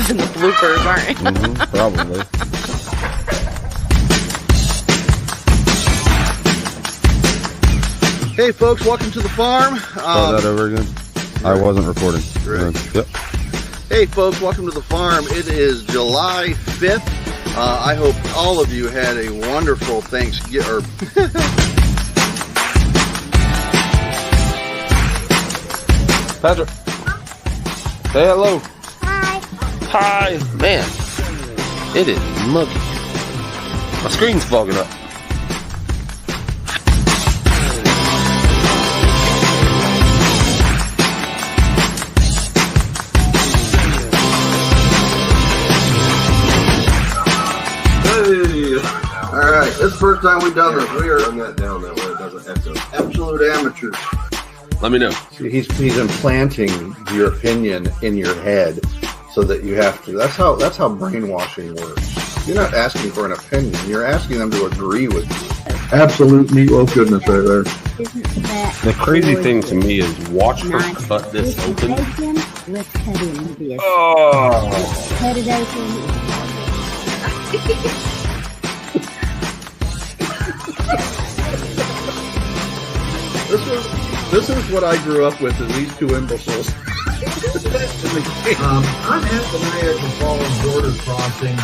in the bloopers, aren't you? Probably. Hey folks, welcome to the farm. Start that over again. I wasn't recording. Right. Yep. Hey folks, welcome to the farm. It is July 5th. I hope all of you had a wonderful Thanksgiving. Patrick, say hello. Hi. Hi. Man, it is muggy. My screen's fogging up. All right, this is the first time we've done this. We are Run that down that way it doesn't echo. absolute amateurs. Let me know. He's implanting your opinion in your head so that you have to. That's how brainwashing works. You're not asking for an opinion. You're asking them to agree with you. Absolute meatloaf goodness right there. Isn't that The crazy thing to me is watch her cut this open. Let's cut into this. Oh. Cut it open. This is what I grew up with, is these two imbeciles. I'm Anthony from Fallen Border Crossing,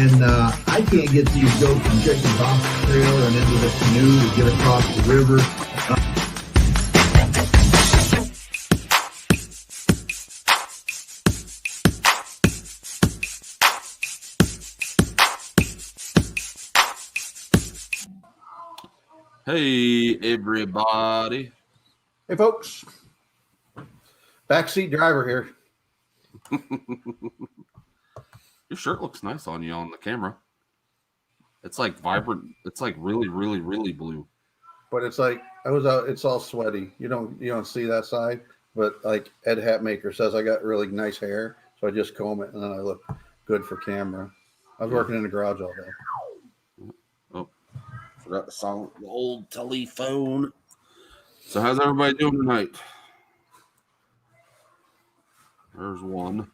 and I can't get these goats and chickens off the trailer and into the canoe to get across the river. Hey, everybody. Hey, folks. Backseat driver here. Your shirt looks nice on you on the camera. It's like vibrant. It's like really, really, really blue. But it's like I was out. It's all sweaty. You don't see that side. But like Ed Hatmaker says, I got really nice hair, so I just comb it and then I look good for camera. I was working in the garage all day. Oh, forgot to silence the old telephone. So how's everybody doing tonight? There's one.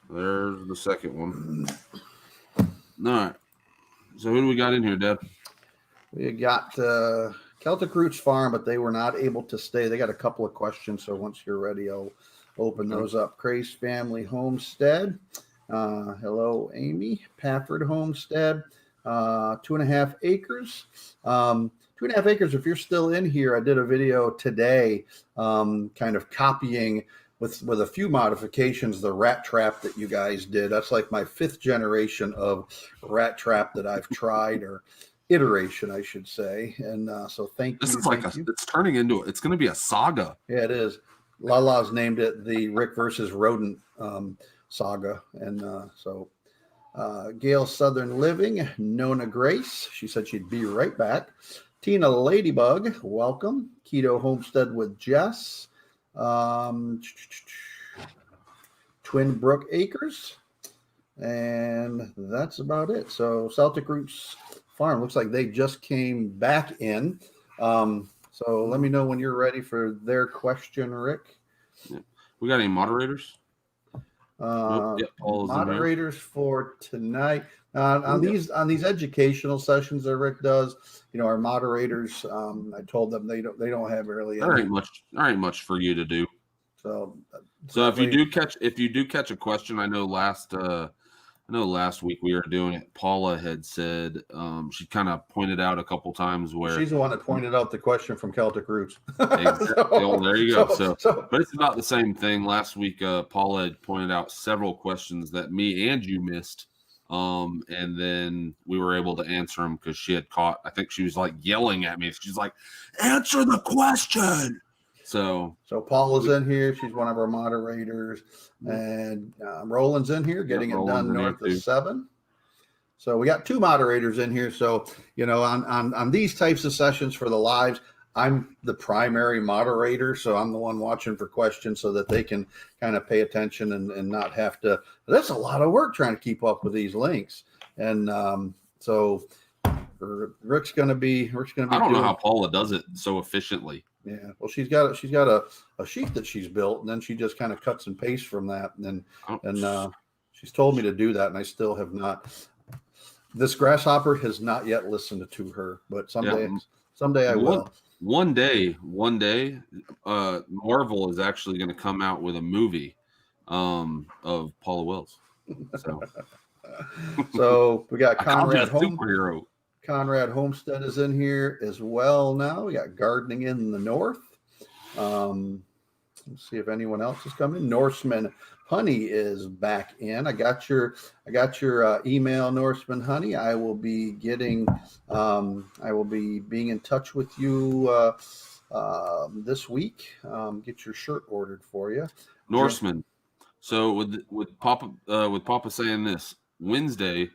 There's the second one. All right. So who do we got in here, Dad? We got Celtic Roots Farm, but they were not able to stay. They got a couple of questions, so once you're ready, I'll open those up. Craze Family Homestead. Hello, Amy. Pafford Homestead. 2.5 acres. 2.5 acres. If you're still in here, I did a video today, kind of copying with a few modifications the rat trap that you guys did. That's like my 5th generation of rat trap that I've tried, or iteration, I should say. And so thank you. This is like it's turning into it's going to be a saga. Yeah, it is. Lala's named it the Rick versus Rodent saga, and so. Gail Southern Living, Nona Grace. She said she'd be right back. Tina Ladybug, welcome. Keto Homestead with Jess. Twin Brook Acres. And that's about it. So Celtic Roots Farm looks like they just came back in. So let me know when you're ready for their question, Rick. Yeah. We got any moderators? Moderators for tonight on these educational sessions that Rick does. Our moderators. I told them they don't have really. There ain't much for you to do. So if you do catch a question, I know last week we were doing it. Paula had said she kind of pointed out a couple times where she's the one that pointed out the question from Celtic Roots. Exactly. Oh, there you go. So, but it's about the same thing. Last week, Paula had pointed out several questions that me and you missed, and then we were able to answer them because she had caught. I think she was like yelling at me. She's like, "Answer the question." So Paula's in here. She's one of our moderators, and Roland's in here, getting it done north of 7. So we got 2 moderators in here. So on these types of sessions for the lives, I'm the primary moderator, so I'm the one watching for questions so that they can kind of pay attention and not have to. That's a lot of work trying to keep up with these links, and so Rick's going to be. I don't know how Paula does it so efficiently. Yeah. Well, she's got a sheet that she's built, and then she just kind of cuts and pastes from that. And she's told me to do that, and I still have not. This grasshopper has not yet listened to her, but someday I will. One day, Marvel is actually going to come out with a movie of Paula Wells. So we got Conrad superhero. Conrad Homestead is in here as well now. We got gardening in the north. Let's see if anyone else is coming. Norseman Honey is back in. I got your email, Norseman Honey. I will be getting being in touch with you this week. Get your shirt ordered for you, Norseman. So with Papa saying this Wednesday,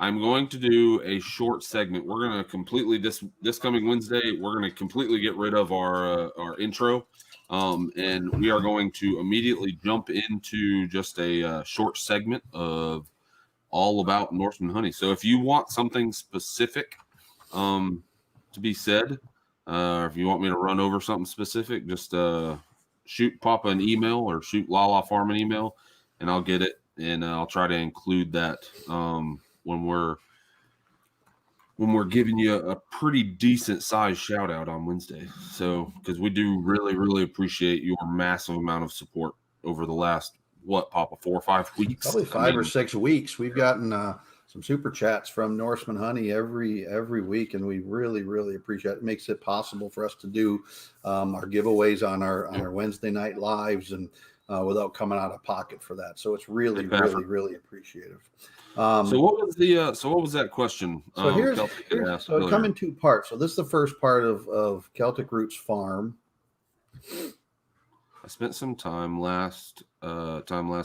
I'm going to do a short segment. We're going to completely this coming Wednesday. We're going to completely get rid of our intro, and we are going to immediately jump into just a short segment of all about Norseman Honey. So if you want something specific to be said, or if you want me to run over something specific, just shoot Papa an email or shoot Lala Farm an email, and I'll get it, and I'll try to include that when we're giving you a pretty decent size shout out on Wednesday. So, because we do really, really appreciate your massive amount of support over the last, Papa, 4 or 5 weeks? Probably 5 or 6 weeks. We've gotten some super chats from Norseman Honey every week, and we really, really appreciate it. It makes it possible for us to do our giveaways on our Wednesday night lives and without coming out of pocket for that. So it's really, really, really appreciative. So what was that question? So so it come in 2 parts. So this is the first part of Celtic Roots Farm. I spent some time last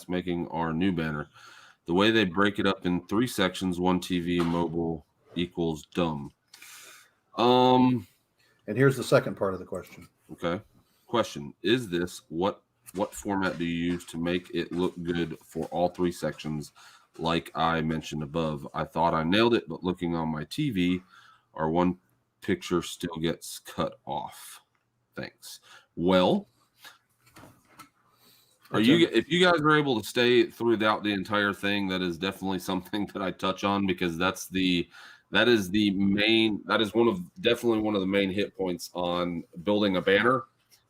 making our new banner. The way they break it up in 3 sections, 1 TV and mobile equals dumb. And here's the second part of the question. Okay. Question: is this what format do you use to make it look good for all 3 sections? Like I mentioned above, I thought I nailed it, but looking on my TV, our one picture still gets cut off. Thanks. Well, if you guys are able to stay throughout the entire thing, that is definitely something that I touch on, because that is definitely one of the main hit points on building a banner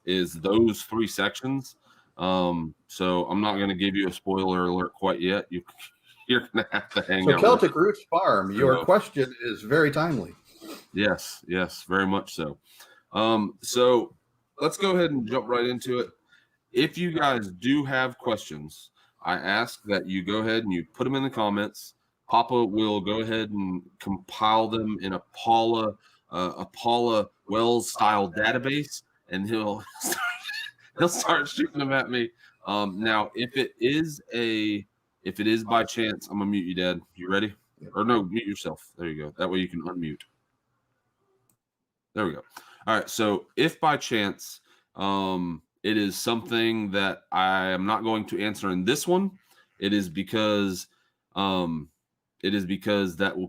is those 3 sections. So I'm not going to give you a spoiler alert quite yet. You're going to have to hang out. So Celtic Roots Farm, your question is very timely. Yes, very much so. So let's go ahead and jump right into it. If you guys do have questions, I ask that you go ahead and you put them in the comments. Papa will go ahead and compile them in a Paula Wells style database, and he'll start shooting them at me. Now, if it is by chance, I'm gonna mute you, Dad. You ready? Or no, mute yourself. There you go. That way you can unmute. There we go. All right. So if by chance it is something that I am not going to answer in this one, it is because that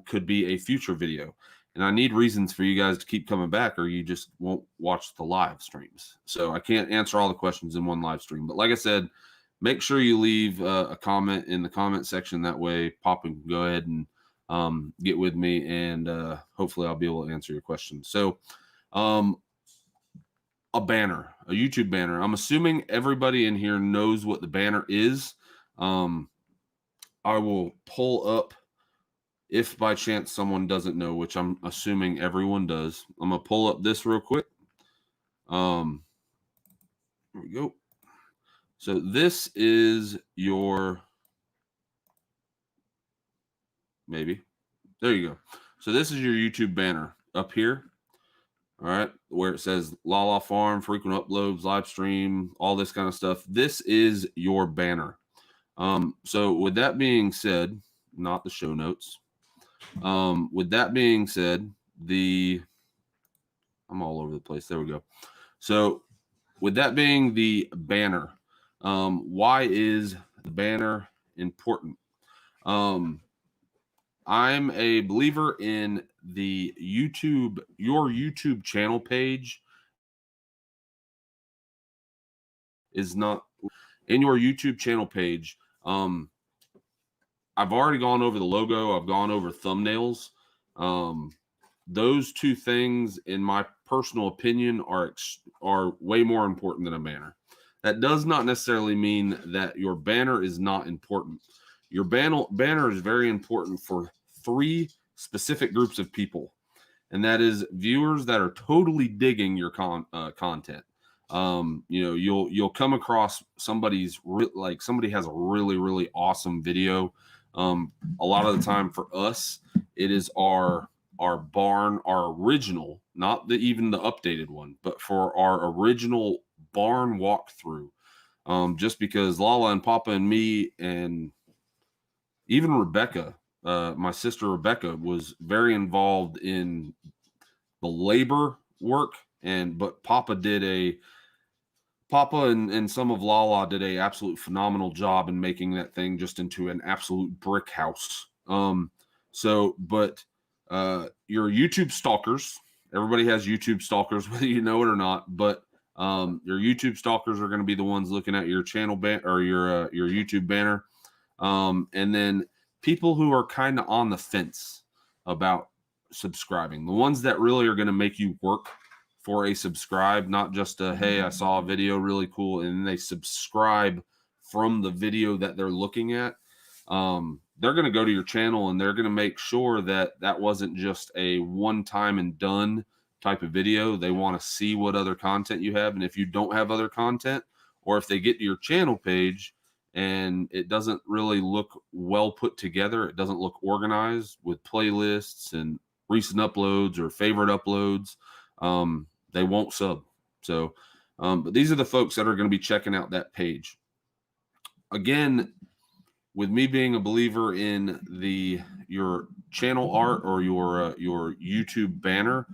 could be a future video. And I need reasons for you guys to keep coming back, or you just won't watch the live streams. So I can't answer all the questions in one live stream. But like I said, make sure you leave a comment in the comment section. That way Papa can go ahead and get with me, and hopefully I'll be able to answer your questions. So a banner, a YouTube banner. I'm assuming everybody in here knows what the banner is. I will pull up, if by chance someone doesn't know, which I'm assuming everyone does. I'm going to pull up this real quick. Here we go. So this is your, maybe. There you go. So this is your YouTube banner up here. All right, where it says Lala Farm, frequent uploads, live stream, all this kind of stuff. This is your banner. So with that being said, not the show notes. With that being said, I'm all over the place. There we go. So with that being the banner, why is the banner important? I'm a believer in your YouTube channel page is not in your YouTube channel page. I've already gone over the logo. I've gone over thumbnails. Those two things, in my personal opinion, are way more important than a banner. That does not necessarily mean that your banner is not important. Your banner is very important for 3 specific groups of people, and that is viewers that are totally digging your content. You'll come across somebody has a really, really awesome video. A lot of the time for us, it is our barn, our original, not even the updated one, but for our original barn walkthrough. Just because Lala and Papa and me, and even Rebecca, my sister Rebecca, was very involved in the labor work, but Papa and some of Lala did a absolute phenomenal job in making that thing just into an absolute brick house. Your YouTube stalkers, everybody has YouTube stalkers, whether you know it or not, but your YouTube stalkers are going to be the ones looking at your channel or your YouTube banner. And then people who are kind of on the fence about subscribing, the ones that really are going to make you work for a subscribe, not just hey, I saw a video really cool, and they subscribe from the video that they're looking at. They're going to go to your channel and they're going to make sure that that wasn't just a one-time and done type of video. They want to see what other content you have. And if you don't have other content, or if they get to your channel page and it doesn't really look well put together, it doesn't look organized with playlists and recent uploads or favorite uploads, they won't sub. So, but these are the folks that are going to be checking out that page. Again, with me being a believer in your channel art or your YouTube banner,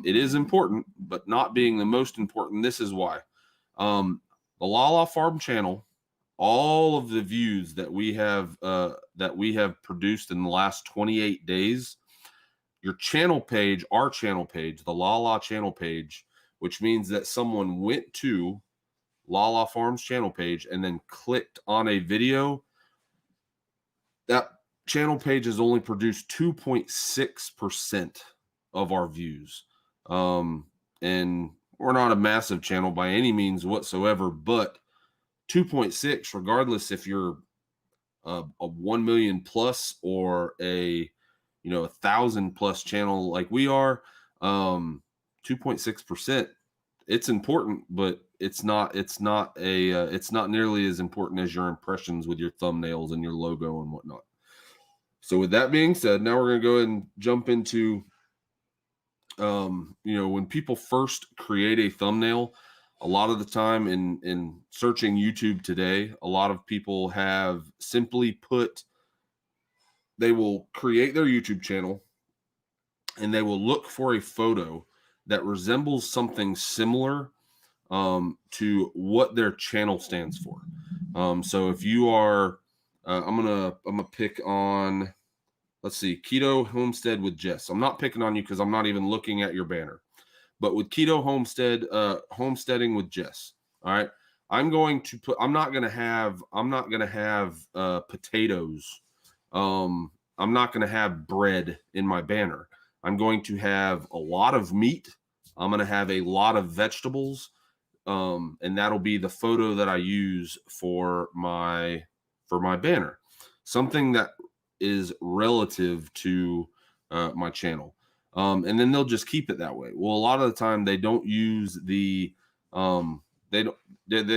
it is important, but not being the most important. This is why. The Lala Farm channel, all of the views that we have produced in the last 28 days, your channel page, our channel page, the Lala channel page, which means that someone went to Lala Farm's channel page and then clicked on a video, that channel page has only produced 2.6% of our views. And we're not a massive channel by any means whatsoever, but 2.6, regardless if you're a 1 million plus or a 1,000 plus channel like we are, 2.6%, it's important, but it's not nearly as important as your impressions with your thumbnails and your logo and whatnot. So with that being said, now we're going to go ahead and jump into, when people first create a thumbnail, a lot of the time in searching YouTube today, a lot of people have simply they will create their YouTube channel and they will look for a photo that resembles something similar to what their channel stands for. So if you are, I'm gonna pick on, let's see, Keto Homestead with Jess. I'm not picking on you because I'm not even looking at your banner, but with Keto Homesteading with Jess. All right, I'm not gonna have potatoes. I'm not gonna have bread in my banner. I'm going to have a lot of meat. I'm going to have a lot of vegetables. And that'll be the photo that I use for my banner. Something that is relative to my channel. And then they'll just keep it that way. Well, a lot of the time they don't use they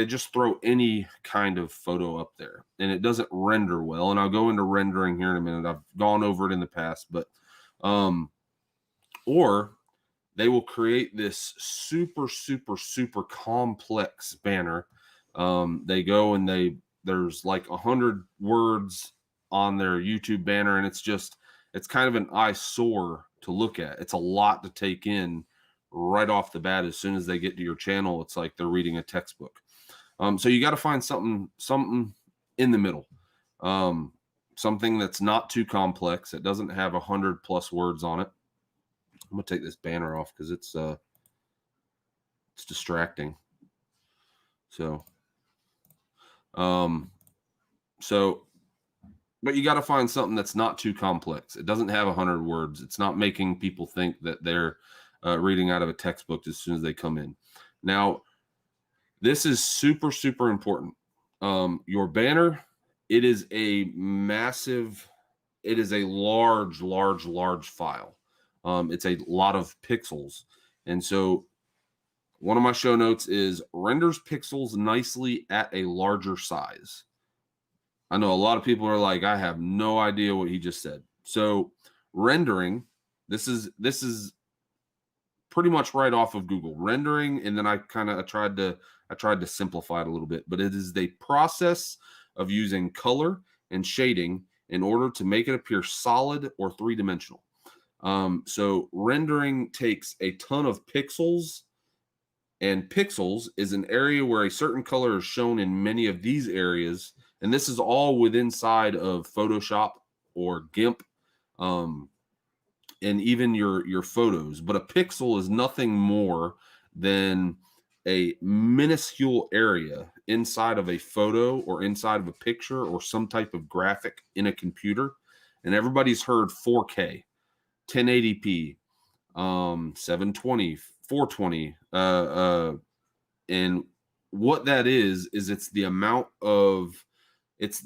just throw any kind of photo up there and it doesn't render well. And I'll go into rendering here in a minute. I've gone over it in the past, but, or they will create this super, super, super complex banner. They go and there's like 100 words on their YouTube banner. And it's kind of an eyesore to look at. It's a lot to take in right off the bat. As soon as they get to your channel, it's like they're reading a textbook. So you got to find something in the middle. Something that's not too complex. It doesn't have 100 plus words on it. I'm gonna take this banner off because it's distracting. So So, but you got to find something that's not too complex. It doesn't have 100 words. It's not making people think that they're reading out of a textbook as soon as they come in. Now, this is super, super important. Your banner, it is a massive, it is a large file. It's a lot of pixels. And so one of my show notes is renders pixels nicely at a larger size. I know a lot of people are like, I have no idea what he just said. So rendering, this is pretty much right off of Google. Rendering, and then I tried to simplify it a little bit, but it is the process of using color and shading in order to make it appear solid or three-dimensional. So rendering takes a ton of pixels, and pixels is an area where a certain color is shown in many of these areas. And this is all within inside of Photoshop or GIMP, and even your photos. But a pixel is nothing more than a minuscule area inside of a photo or inside of a picture or some type of graphic in a computer. And everybody's heard 4K, 1080p, 720, 420, and what that is it's the amount of, it's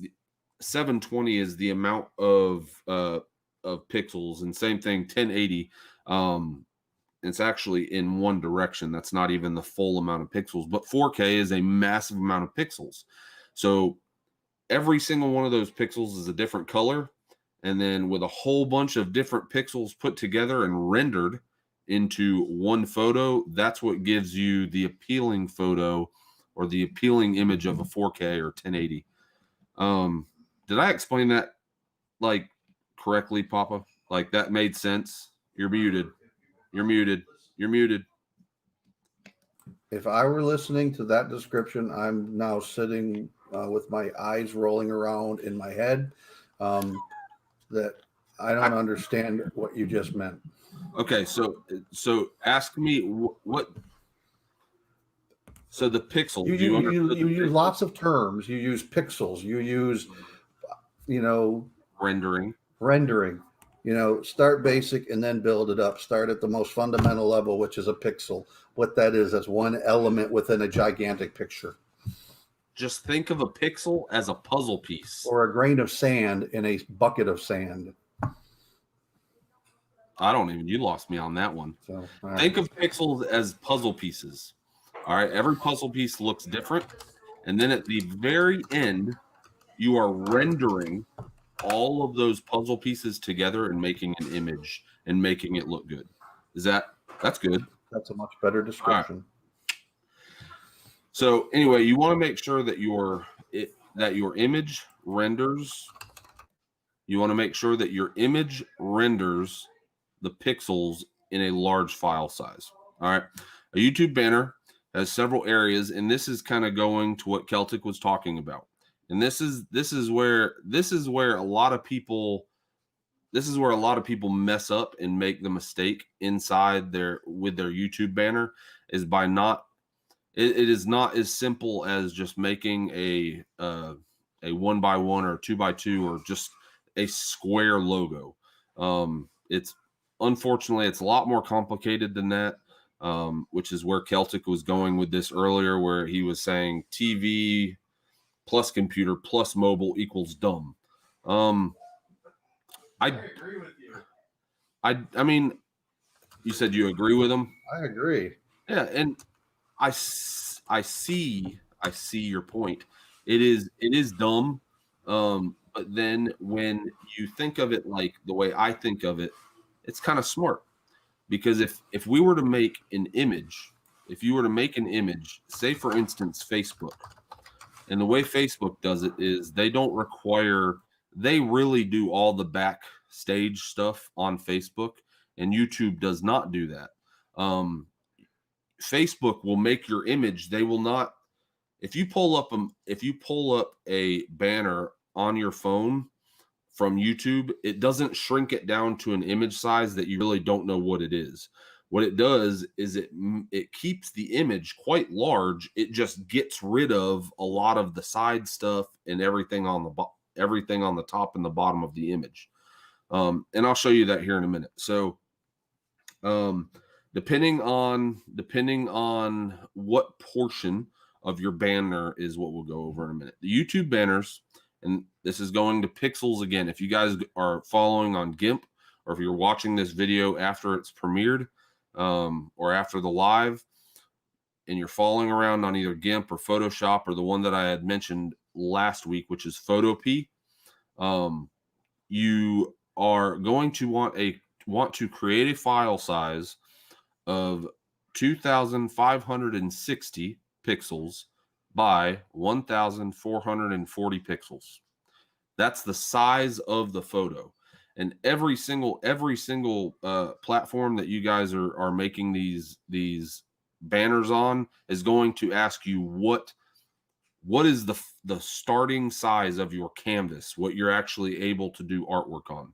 720 is the amount of pixels, and same thing 1080. It's actually in one direction. That's not even the full amount of pixels, but 4K is a massive amount of pixels. So every single one of those pixels is a different color. And then with a whole bunch of different pixels put together and rendered into one photo, that's what gives you the appealing photo or the appealing image of a 4K or 1080. Did I explain that like correctly, Papa? Like that made sense? You're muted. You're muted. You're muted. If I were listening to that description, I'm now sitting with my eyes rolling around in my head. That I don't understand what you just meant. Okay, so ask me what. So the pixel. You use lots of terms. You use pixels. You use, rendering. Start basic and then build it up. Start at the most fundamental level, which is a pixel. What that is, that's one element within a gigantic picture. Just think of a pixel as a puzzle piece. Or a grain of sand in a bucket of sand. You lost me on that one. So, right. Think of pixels as puzzle pieces. All right. Every puzzle piece looks different. And then at the very end, you are rendering all of those puzzle pieces together and making an image and making it look good. That's good. That's a much better description. Right. So anyway, you want to make sure that your image renders. You want to make sure that your image renders the pixels in a large file size. All right. A YouTube banner has several areas, and this is kind of going to what Celtic was talking about. And this is where a lot of people mess up and make the mistake inside with their YouTube banner is by not. It is not as simple as just making a 1x1 or 2x2 or just a square logo. Unfortunately it's a lot more complicated than that, which is where Celtic was going with this earlier, where he was saying TV plus computer plus mobile equals dumb. I agree with you. I mean, you said you agree with him? I agree. Yeah, and I see your point. It is dumb, but then when you think of it like the way I think of it, it's kind of smart. Because if we were to make an image, say for instance Facebook, and the way Facebook does it is they really do all the backstage stuff on Facebook, and YouTube does not do that. Facebook will make your image. They will not. If you pull up a banner on your phone from YouTube, it doesn't shrink it down to an image size that you really don't know what it is. what it does is it keeps the image quite large. It just gets rid of a lot of the side stuff and everything on the top and the bottom of the image. And I'll show you that here in a minute. So depending on what portion of your banner is what we'll go over in a minute. The YouTube banners, and this is going to pixels again. If you guys are following on GIMP, or if you're watching this video after it's premiered, or after the live, and you're following around on either GIMP or Photoshop, or the one that I had mentioned last week, which is Photopea, you are going to want to create a file size of 2,560 pixels by 1,440 pixels. That's the size of the photo. And every single platform that you guys are making these banners on is going to ask you what is the starting size of your canvas, what you're actually able to do artwork on.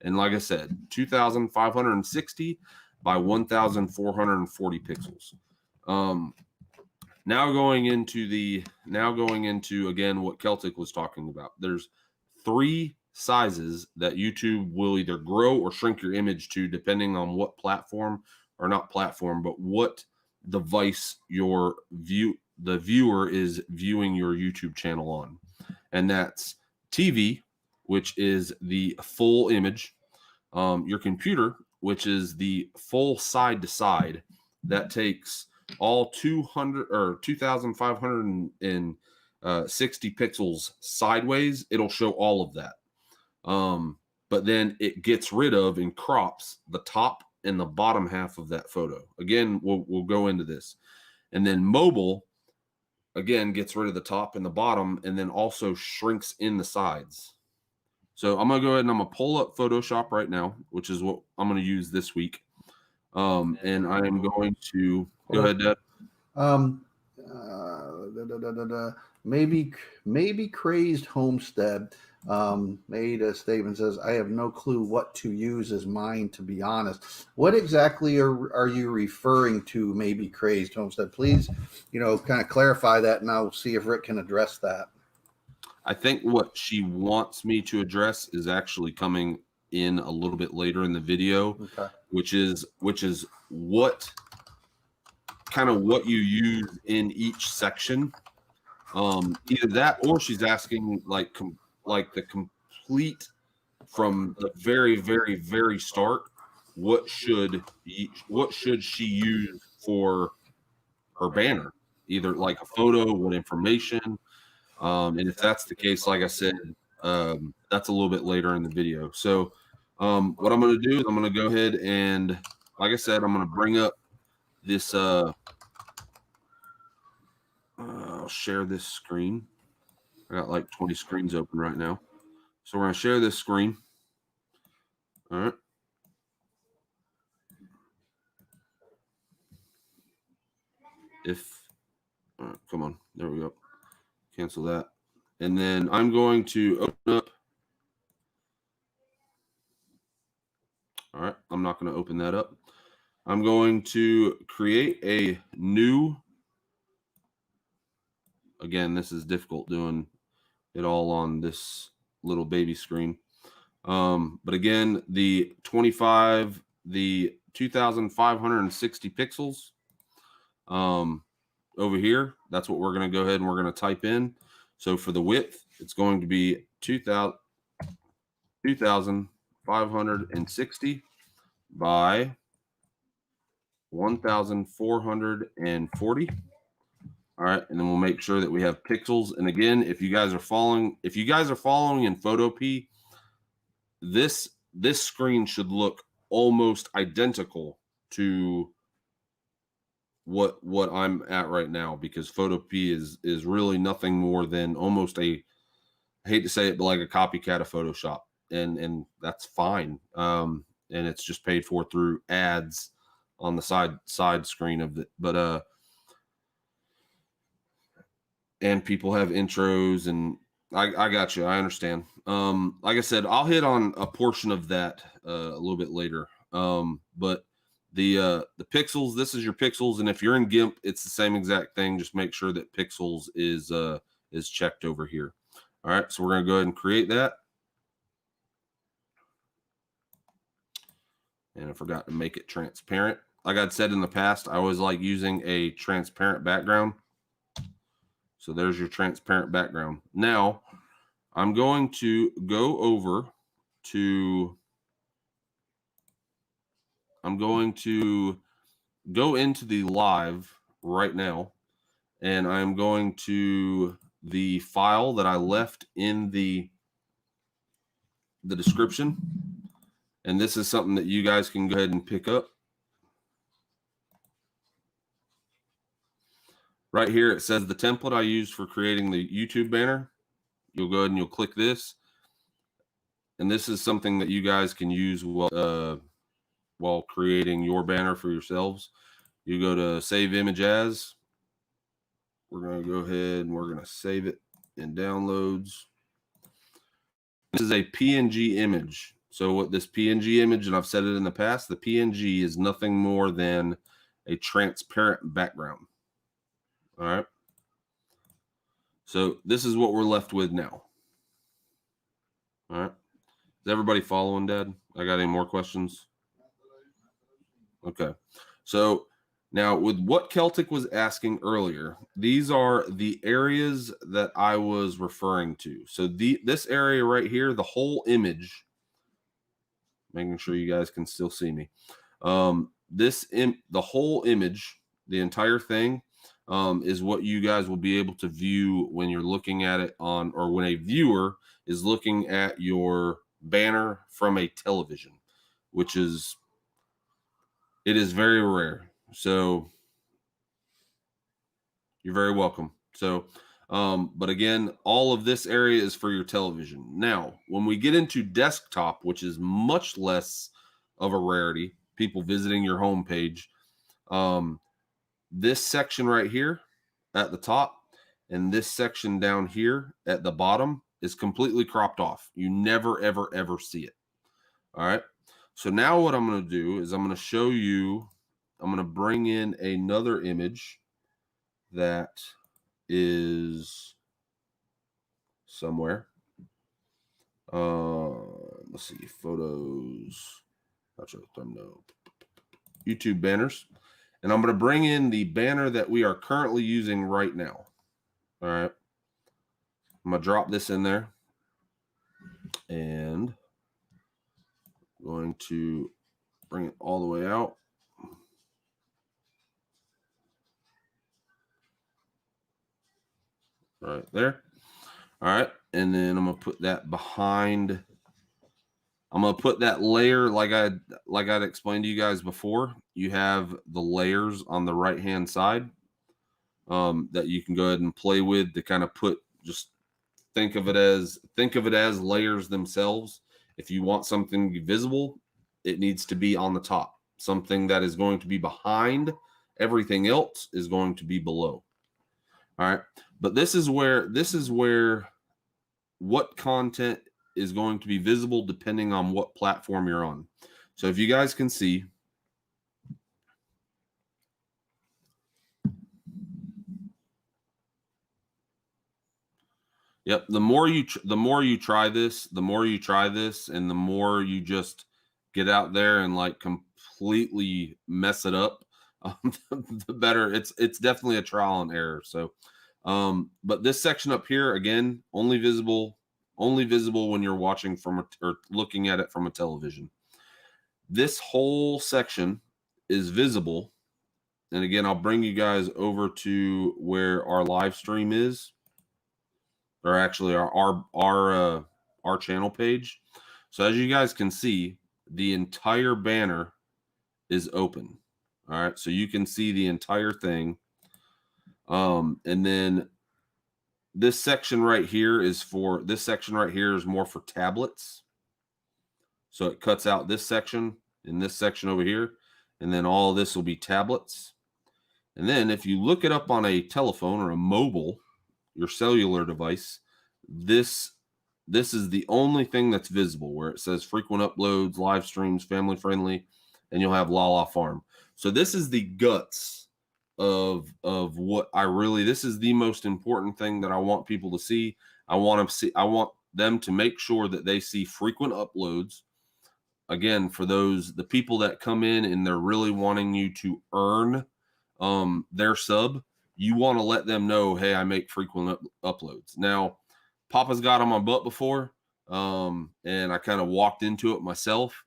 And like I said, 2,560 by 1,440 pixels. Now going into again what Celtic was talking about. There's 3 sizes that YouTube will either grow or shrink your image to, depending on what platform, or not platform, but what device the viewer is viewing your YouTube channel on. And that's TV, which is the full image, your computer, which is the full side to side, that takes all 2,560 pixels sideways. It'll show all of that. But then it gets rid of and crops the top and the bottom half of that photo. Again, we'll go into this. And then mobile, again, gets rid of the top and the bottom, and then also shrinks in the sides. So I'm going to go ahead and I'm going to pull up Photoshop right now, which is what I'm going to use this week. And I am going to go ahead, Dad. Maybe Crazed Homestead made a statement, says, I have no clue what to use as mine, to be honest. What exactly are you referring to, maybe Crazed Homestead? Please, kind of clarify that, and I'll see if Rick can address that. I think what she wants me to address is actually coming in a little bit later in the video, okay, which is what you use in each section. Either that, or she's asking like the complete, from the very, very, very start, what should she use for her banner? Either like a photo, what information, and if that's the case, like I said, that's a little bit later in the video. So what I'm going to do is I'm going to go ahead and, like I said, I'm going to bring up this. I'll share this screen. I got like 20 screens open right now. So we're going to share this screen. All right. All right, come on. There we go. Cancel that. And then I'm going to open up. All right. I'm not going to open that up. I'm going to create a new. Again, this is difficult doing it all on this little baby screen. But again, the 2,560 pixels over here, that's what we're going to go ahead and we're going to type in. So for the width, it's going to be 2,560 by 1,440. All right, and then we'll make sure that we have pixels. And again, if you guys are following in Photopea, this screen should look almost identical to what I'm at right now, because Photopea is really nothing more than almost I hate to say it, but like a copycat of Photoshop, and that's fine. And it's just paid for through ads on the side screen of it, but and people have intros, and I got you. I understand. Like I said, I'll hit on a portion of that a little bit later. But The pixels, this is your pixels, and if you're in GIMP, it's the same exact thing. Just make sure that pixels is checked over here. All right, so we're going to go ahead and create that. And I forgot to make it transparent. Like I'd said in the past, I always like using a transparent background. So there's your transparent background. Now, I'm going to go over to, I'm going to go into the live right now, and I'm going to the file that I left in the description. And this is something that you guys can go ahead and pick up. Right here, it says the template I used for creating the YouTube banner. You'll go ahead and you'll click this. And this is something that you guys can use while creating your banner for yourselves. You go to Save Image As. We're going to go ahead and we're going to save it in Downloads. This is a PNG image. So what this PNG image, and I've said it in the past, the PNG is nothing more than a transparent background. All right. So this is what we're left with now. All right. Is everybody following, Dad? I got any more questions? Okay. So now with what Celtic was asking earlier, these are the areas that I was referring to. So this area right here, the whole image, making sure you guys can still see me. The whole image, the entire thing, is what you guys will be able to view when you're looking at it on, or when a viewer is looking at your banner from a television, which is, it is very rare. So you're very welcome. So, but again, all of this area is for your television. Now, when we get into desktop, which is much less of a rarity, people visiting your homepage, this section right here at the top and this section down here at the bottom is completely cropped off. You never, ever, ever see it. All right. So now what I'm going to do is I'm going to show you, I'm going to bring in another image that is somewhere. Let's see, photos, not sure, thumbnail, YouTube banners. And I'm going to bring in the banner that we are currently using right now. All right. I'm going to drop this in there. And I'm going to bring it all the way out. Right there. All right. And then I'm going to put that behind. I'm going to put that layer like I'd explained to you guys before. You have the layers on the right-hand side that you can go ahead and play with to kind of put, just think of it as layers themselves. If you want something to be visible, it needs to be on the top. Something that is going to be behind everything else is going to be below. All right. But this is where what content is going to be visible depending on what platform you're on. So if you guys can see, yep, the more you try this, and the more you just get out there and like completely mess it up, the better. It's definitely a trial and error. So, but this section up here, again, only visible when you're watching from or looking at it from a television. This whole section is visible. And again, I'll bring you guys over to where our live stream is, or actually our channel page. So as you guys can see, the entire banner is open. All right. So you can see the entire thing. And then this section right here is more for tablets. So it cuts out this section and this section over here. And then all of this will be tablets. And then if you look it up on a telephone or a mobile, your cellular device, this is the only thing that's visible, where it says frequent uploads, live streams, family friendly. and you'll have La La Farm. So this is the guts of what I really, this is the most important thing that I want people to see. I want them to make sure that they see frequent uploads. Again, for the people that come in and they're really wanting you to earn their sub, you want to let them know, hey, I make frequent uploads. Now, Papa's got on my butt before, and I kind of walked into it myself,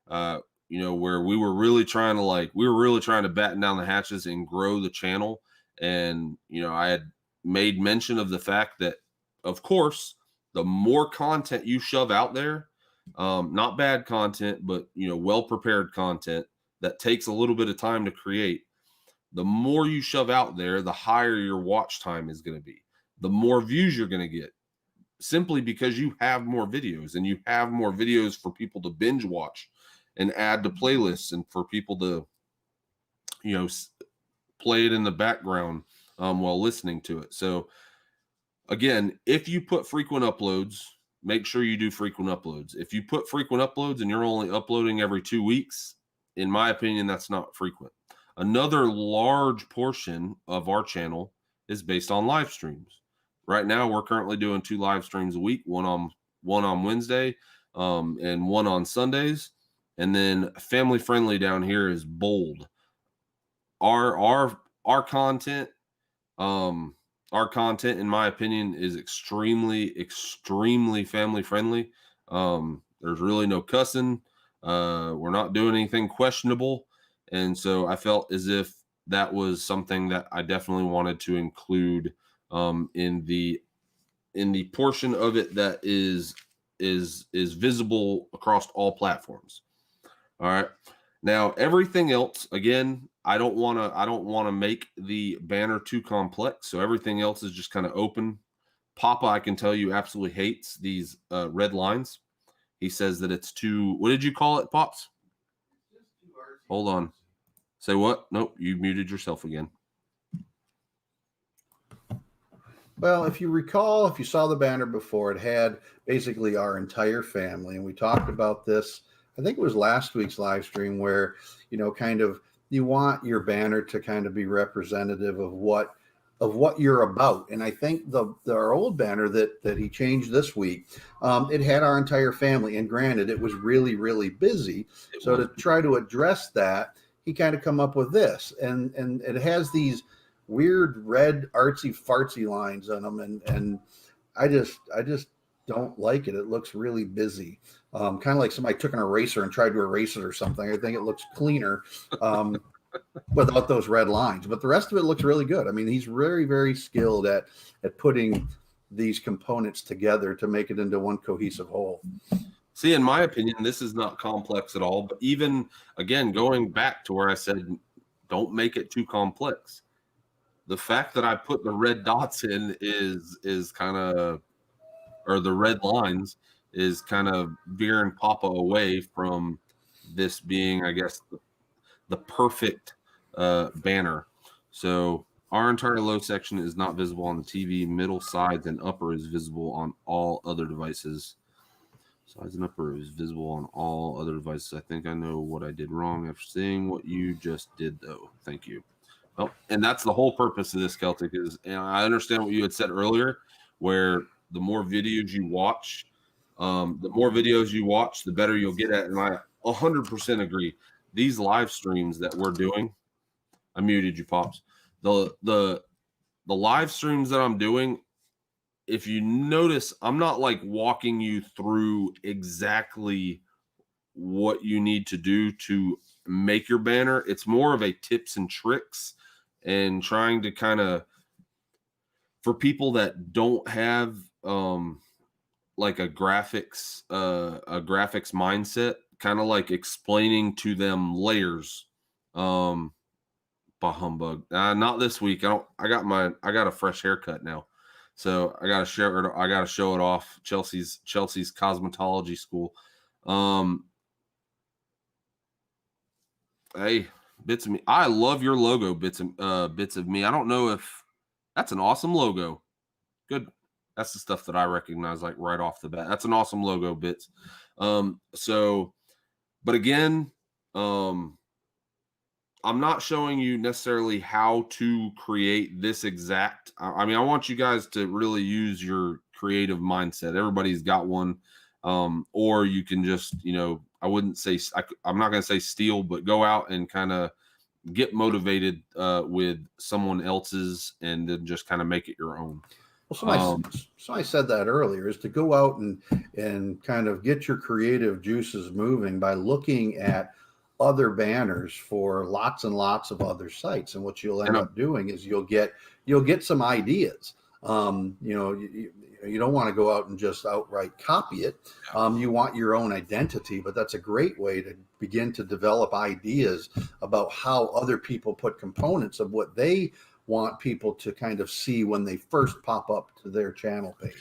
where we were really trying to batten down the hatches and grow the channel. And, I had made mention of the fact that, of course, the more content you shove out there, not bad content, but, well-prepared content that takes a little bit of time to create, the more you shove out there, the higher your watch time is going to be, the more views you're going to get, simply because you have more videos, and you have more videos for people to binge watch and add to playlists, and for people to, play it in the background while listening to it. So again, if you put frequent uploads, make sure you do frequent uploads. If you put frequent uploads and you're only uploading every 2 weeks, in my opinion, that's not frequent. Another large portion of our channel is based on live streams. Right now, we're currently doing 2 live streams a week, one on Wednesday, and one on Sundays. And then family friendly down here is bold. Our content, in my opinion, is extremely family friendly. There's really no cussing. We're not doing anything questionable. And so I felt as if that was something that I definitely wanted to include in the portion of it that is visible across all platforms. All right. Now, everything else, again, I don't want to make the banner too complex. So everything else is just kind of open. Papa, I can tell you, absolutely hates these red lines. He says that it's too, what did you call it, Pops? Hold on. Say what? Nope, you muted yourself again. Well, if you recall, if you saw the banner before, it had basically our entire family. And we talked about this, I think it was last week's live stream, where, kind of you want your banner to kind of be representative of what you're about. And I think our old banner that he changed this week, it had our entire family. And granted, it was really, really busy. So to try to address that, he kind of come up with this. And it has these weird red artsy fartsy lines on them. And I just don't like it. It looks really busy. Kind of like somebody took an eraser and tried to erase it or something. I think it looks cleaner without those red lines. But the rest of it looks really good. I mean, he's very, very skilled at putting these components together to make it into one cohesive whole. See, in my opinion, this is not complex at all. But even, again, going back to where I said, don't make it too complex. The fact that I put the red dots in is kind of, or the red lines is kind of veering Papa away from this being, I guess, the perfect banner. So our entire low section is not visible on the TV. Middle, sides, and upper is visible on all other devices. Sides and upper is visible on all other devices. I think I know what I did wrong after seeing what you just did, though. Thank you. Well, and that's the whole purpose of this, Celtic, is, and I understand what you had said earlier, where the more videos you watch, the better you'll get at. And I 100% agree. These live streams that we're doing, I muted you, Pops. The live streams that I'm doing, if you notice, I'm not like walking you through exactly what you need to do to make your banner. It's more of a tips and tricks, and trying to kind of, for people that don't have like a graphics mindset, kind of like explaining to them layers. Bah humbug. Not this week. I got a fresh haircut now, so I gotta show it off. Chelsea's cosmetology school. Hey, Bits of Me. I love your logo, Bits of Me. I don't know if that's an awesome logo. Good. That's the stuff that I recognize like right off the bat. That's an awesome logo, Bits. But again, I'm not showing you necessarily how to create this exact. I mean, I want you guys to really use your creative mindset. Everybody's got one. Or you can just, I wouldn't say, I'm not going to say steal, but go out and kind of get motivated with someone else's and then just kind of make it your own. Well, somebody said that earlier, is to go out and kind of get your creative juices moving by looking at other banners for lots and lots of other sites. And what you'll end up doing is you'll get some ideas. You don't want to go out and just outright copy it. You want your own identity, but that's a great way to begin to develop ideas about how other people put components of what they want people to kind of see when they first pop up to their channel page.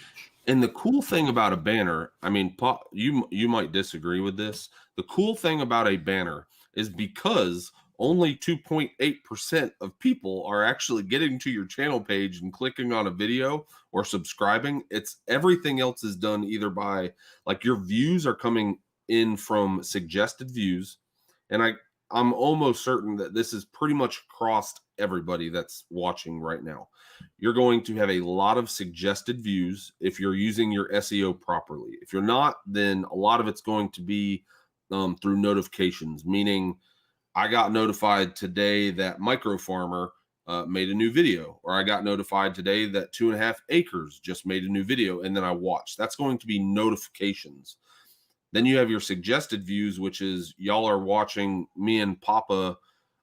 And the cool thing about a banner, I mean, you might disagree with this. The cool thing about a banner is because only 2.8% of people are actually getting to your channel page and clicking on a video or subscribing. It's everything else is done either by, like, your views are coming in from suggested views. And I'm almost certain that this is pretty much crossed everybody that's watching right now. You're going to have a lot of suggested views if you're using your SEO properly. If you're not, then a lot of it's going to be through notifications, meaning I got notified today that Micro Farmer made a new video, or I got notified today that 2.5 Acres just made a new video, and then I watched. That's going to be notifications. Then you have your suggested views, which is y'all are watching me and Papa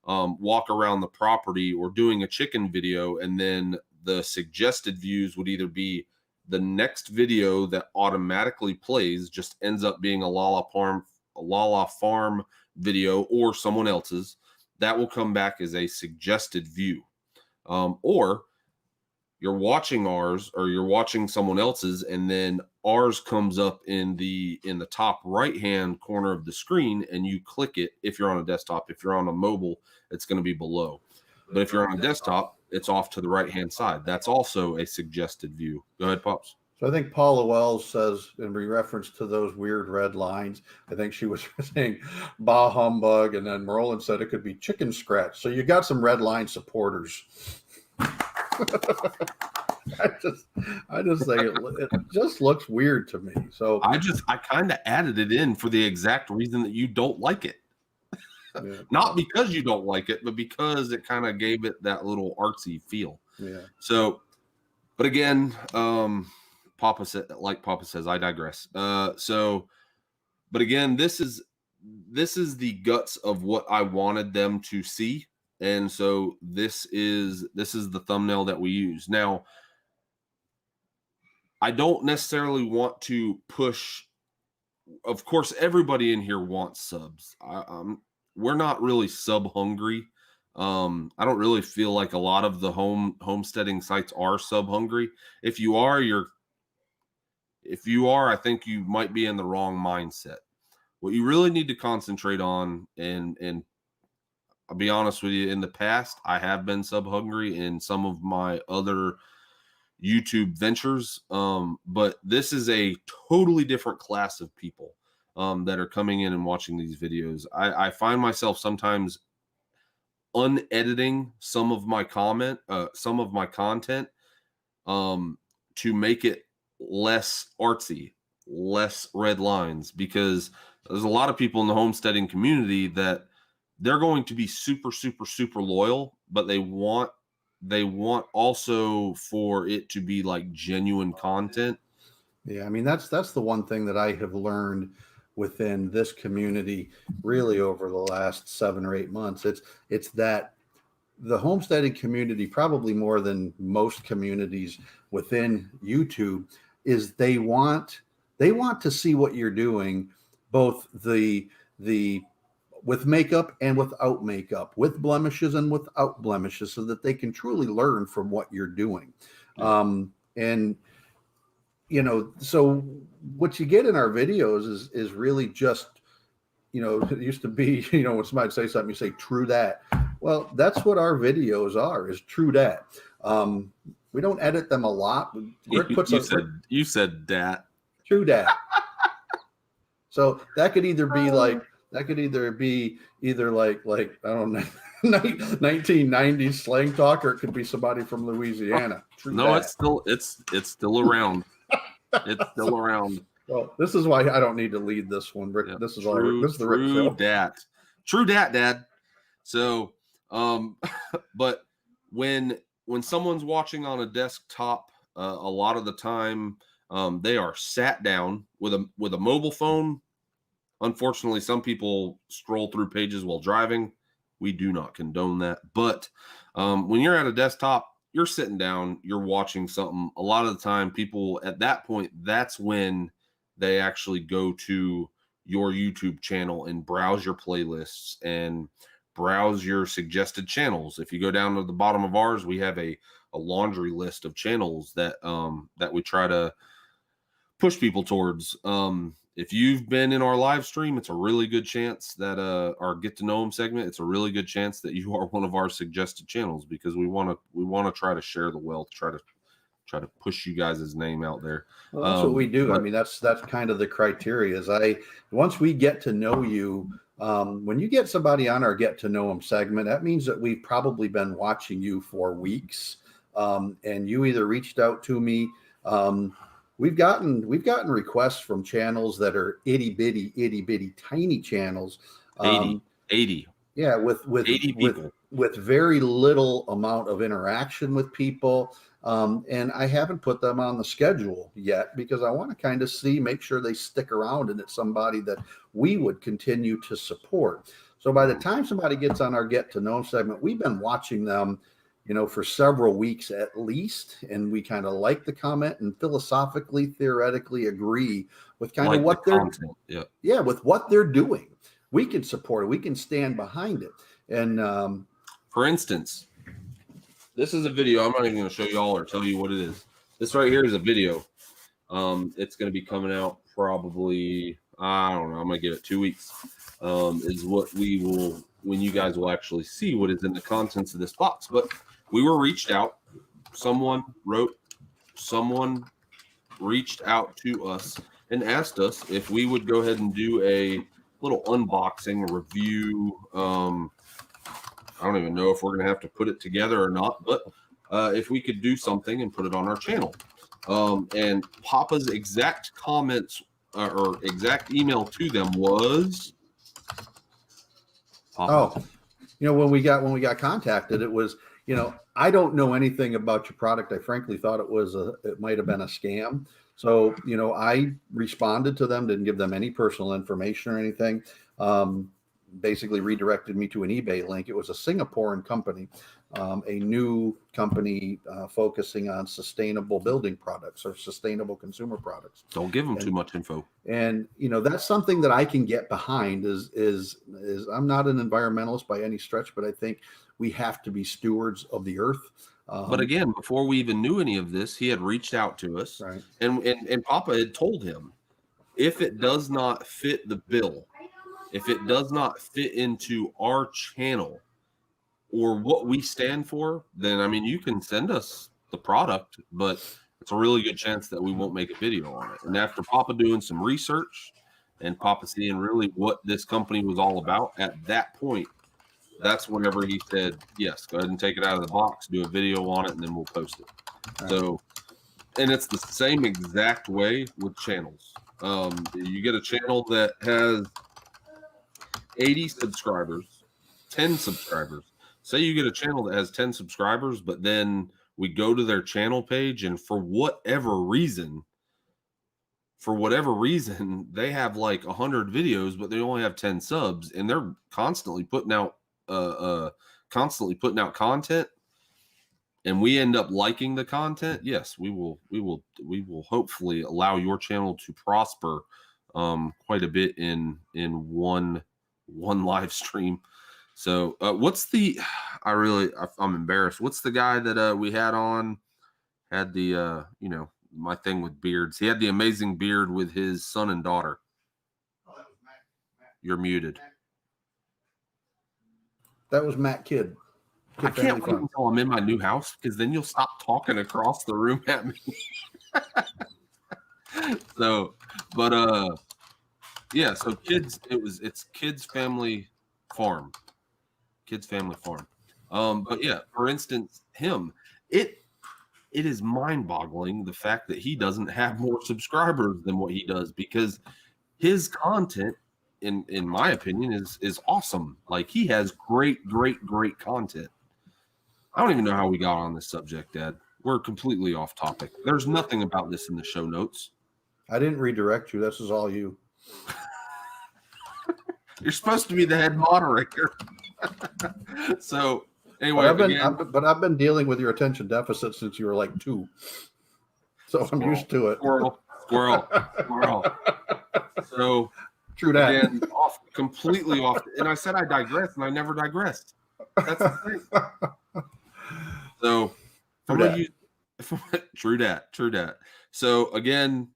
walk around the property or doing a chicken video, and then the suggested views would either be the next video that automatically plays, just ends up being a Lala Farm video or someone else's. That will come back as a suggested view. Or you're watching ours or you're watching someone else's, and then ours comes up in the top right hand corner of the screen, and you click it. If you're on a desktop, if you're on a mobile, it's going to be below. But if you're on a desktop, it's off to the right hand side. That's also a suggested view. Go ahead, Pops. So I think Paula Wells says, in reference to those weird red lines, I think she was saying bah humbug, and then Merlin said it could be chicken scratch. So you got some red line supporters. I just think it just looks weird to me. So I kind of added it in for the exact reason that you don't like it. Yeah. Not because you don't like it, but because it kind of gave it that little artsy feel. Yeah. So, but again, Papa says, I digress. So, but again, this is the guts of what I wanted them to see. And so this is the thumbnail that we use. Now, I don't necessarily want to push. Of course, everybody in here wants subs. We're not really sub hungry. I don't really feel like a lot of the homesteading sites are sub hungry. If you are, I think you might be in the wrong mindset. What you really need to concentrate on, and I'll be honest with you, in the past, I have been sub hungry in some of my other YouTube ventures. But this is a totally different class of people that are coming in and watching these videos. I find myself sometimes unediting some of my content to make it less artsy, less red lines, because there's a lot of people in the homesteading community that they're going to be super, super, super loyal, but they want also for it to be like genuine content. Yeah, I mean, that's the one thing that I have learned within this community really over the last 7 or 8 months. It's that the homesteading community, probably more than most communities within YouTube, is they want to see what you're doing, both the with makeup and without makeup, with blemishes and without blemishes, so that they can truly learn from what you're doing. And so what you get in our videos is really just, it used to be, when somebody say something, you say, true that. Well, that's what our videos are, is true that. We don't edit them a lot. Rick puts you said that. True that. So that could either be like That could either be like I don't know, 1990s slang talk, or it could be somebody from Louisiana. True No, that. it's still around. It's still around. Well, this is why I don't need to lead this one, Rick. Yeah. This is the Rick show. True dat, Dad. So, but when someone's watching on a desktop, a lot of the time, they are sat down with a mobile phone. Unfortunately, some people scroll through pages while driving. We do not condone that. But when you're at a desktop, you're sitting down, you're watching something. A lot of the time, people at that point, that's when they actually go to your YouTube channel and browse your playlists and browse your suggested channels. If you go down to the bottom of ours, we have a laundry list of channels that we try to push people towards. If you've been in our live stream, it's a really good chance that our get to know them segment, it's a really good chance that you are one of our suggested channels, because we want to try to share the wealth, try to push you guys' name out there. Well, that's what we do. I mean, that's kind of the criteria. Once we get to know you, when you get somebody on our get to know them segment, that means that we've probably been watching you for weeks, and you either reached out to me. We've gotten requests from channels that are itty bitty tiny channels. 80. Yeah, with 80 people. with very little amount of interaction with people. And I haven't put them on the schedule yet because I want to kind of make sure they stick around and it's somebody that we would continue to support. So by the time somebody gets on our get to know segment, we've been watching them, for several weeks at least. And we kind of like the comment and philosophically, theoretically agree with kind of what they're content. with what they're doing. We can support it. We can stand behind it. And for instance, this is a video. I'm not even going to show you all or tell you what it is. This right here is a video. It's going to be coming out probably, I don't know, I'm going to give it 2 weeks. Is what we will, when you guys will actually see what is in the contents of this box. But we were reached out. Someone reached out to us and asked us if we would go ahead and do a little unboxing review. I don't even know if we're going to have to put it together or not, but if we could do something and put it on our channel. And Papa's exact comments or exact email to them was, Papa. when we got contacted, it was, I don't know anything about your product. I frankly thought it might have been a scam. So, I responded to them, didn't give them any personal information or anything. Basically redirected me to an eBay link. It was a Singaporean company, a new company focusing on sustainable building products or sustainable consumer products. Don't give them too much info. And that's something that I can get behind. Is I'm not an environmentalist by any stretch, but I think we have to be stewards of the earth. But again, before we even knew any of this, he had reached out to us, right. and Papa had told him, if it does not fit the bill, if it does not fit into our channel or what we stand for, then, I mean, you can send us the product, but it's a really good chance that we won't make a video on it. And after Papa doing some research and Papa seeing really what this company was all about, at that point, that's whenever he said, yes, go ahead and take it out of the box, do a video on it, and then we'll post it. Right. So, and it's the same exact way with channels. You get a channel that has 80 subscribers, 10 subscribers. Say you get a channel that has 10 subscribers, but then we go to their channel page, and for whatever reason, they have like 100 videos, but they only have 10 subs, and they're constantly putting out content, and we end up liking the content. Yes, we will hopefully allow your channel to prosper quite a bit in one live stream. So I'm embarrassed. What's the guy that we had the my thing with beards? He had the amazing beard with his son and daughter. You're muted. That was Matt Kidd. I can't wait until I'm in my new house, because then you'll stop talking across the room at me. So, but Yeah, so it's Kids Family Farm. Kids Family Farm. But yeah, for instance, it is mind-boggling the fact that he doesn't have more subscribers than what he does, because his content, in my opinion, is awesome. Like, he has great content. I don't even know how we got on this subject, Dad. We're completely off topic. There's nothing about this in the show notes. I didn't redirect you. This is all you. You're supposed to be the head moderator. So anyway, but I've been dealing with your attention deficit since you were like 2. So I'm used to it. Squirrel. So True that. Again, completely off. And I said I digressed, and I never digressed. That's the thing. So true that. So again,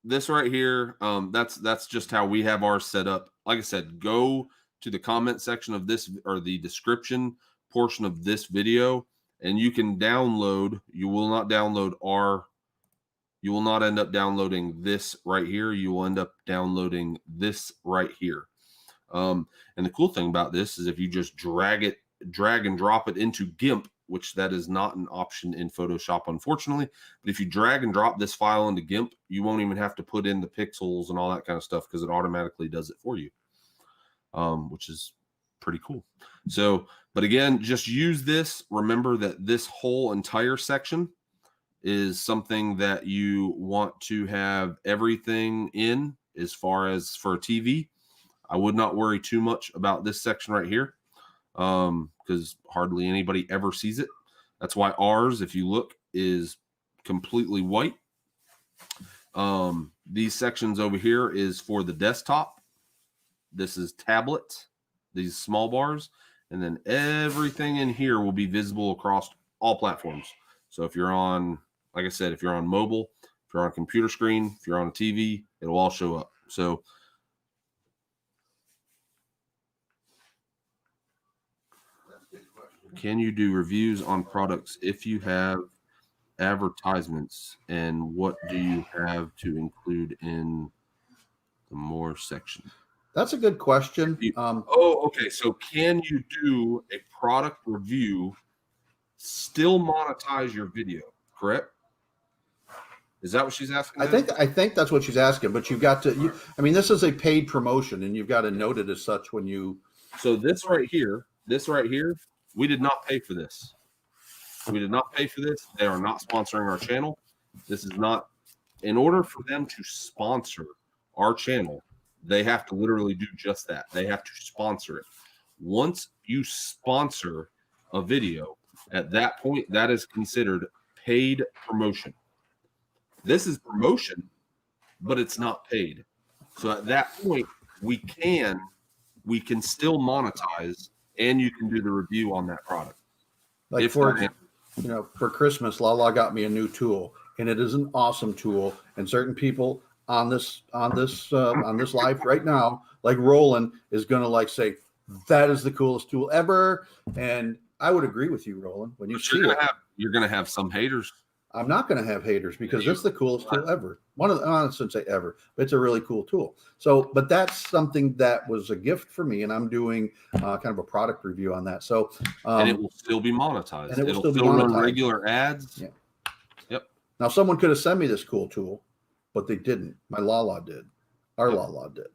this right here, that's just how we have ours set up. Like I said, go to the comment section of this, or the description portion of this video, and you can download. You will not end up downloading this right here. You will end up downloading this right here. And the cool thing about this is if you just drag and drop it into GIMP, which that is not an option in Photoshop, unfortunately. But if you drag and drop this file into GIMP, you won't even have to put in the pixels and all that kind of stuff, because it automatically does it for you, which is pretty cool. So, but again, just use this. Remember that this whole entire section is something that you want to have everything in. As far as for a TV, I would not worry too much about this section right here, because hardly anybody ever sees it. That's why ours, if you look, is completely white. These sections over here is for the desktop. This is tablet, these small bars, and then everything in here will be visible across all platforms. So if you're on, like I said, if you're on mobile, if you're on a computer screen, if you're on a TV, it'll all show up. So can you do reviews on products if you have advertisements, and what do you have to include in the more section? That's a good question. Okay. So can you do a product review, still monetize your video, correct? Is that what she's asking? I think that's what she's asking, but you've got to, this is a paid promotion, and you've got to note it as such when you. So this right here, we did not pay for this. We did not pay for this. They are not sponsoring our channel. This is not, in order for them to sponsor our channel, they have to literally do just that. They have to sponsor it. Once you sponsor a video, at that point, that is considered paid promotion. This is promotion, but it's not paid. So at that point, we can still monetize, and you can do the review on that product. Like for Christmas, Lala got me a new tool, and it is an awesome tool. And certain people on this live right now, like Roland, is going to say that is the coolest tool ever. And I would agree with you, Roland. When you see it, you're going to have some haters. I'm not going to have haters, because it's the coolest tool ever. I shouldn't say ever, but it's a really cool tool. So, but that's something that was a gift for me, and I'm doing kind of a product review on that. So, and it will still be monetized. And it'll still run regular ads. Yeah. Yep. Now, someone could have sent me this cool tool, but they didn't. My Lala did. Our Lala did.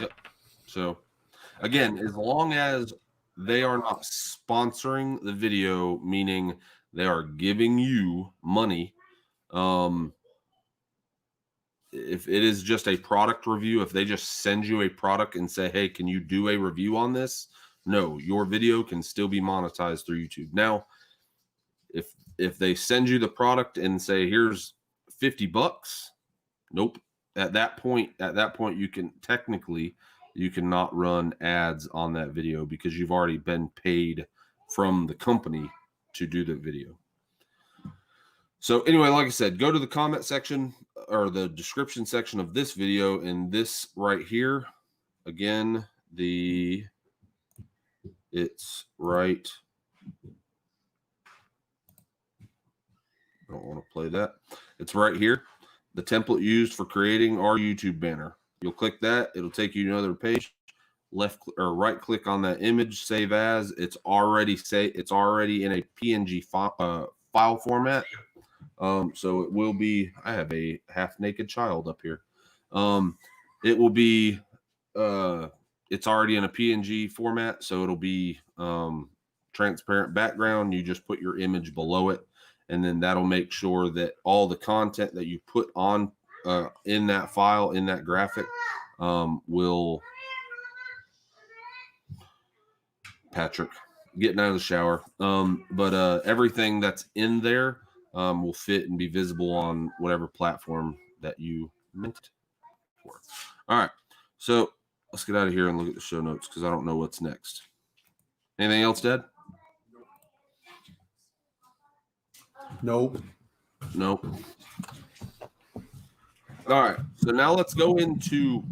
Yep. So, again, as long as they are not sponsoring the video, meaning they are giving you money. If it is just a product review, if they just send you a product and say, hey, can you do a review on this? No, your video can still be monetized through YouTube. Now, if they send you the product and say, here's $50, nope. At that point, you cannot run ads on that video, because you've already been paid from the company to do the video. So anyway, like I said, go to the comment section or the description section of this video, and this right here, again, it's right. I don't want to play that. It's right here. The template used for creating our YouTube banner. You'll click that. It'll take you to another page. Left or right click on that image, save as. It's already in a PNG file format. So it will be. I have a half naked child up here. It will be. It's already in a PNG format, so it'll be transparent background. You just put your image below it, and then that'll make sure that all the content that you put on in that file, in that graphic, will. Patrick getting out of the shower. But everything that's in there will fit and be visible on whatever platform that you meant it for. All right. So let's get out of here and look at the show notes because I don't know what's next. Anything else, Dad? Nope. Nope. All right. So now let's go into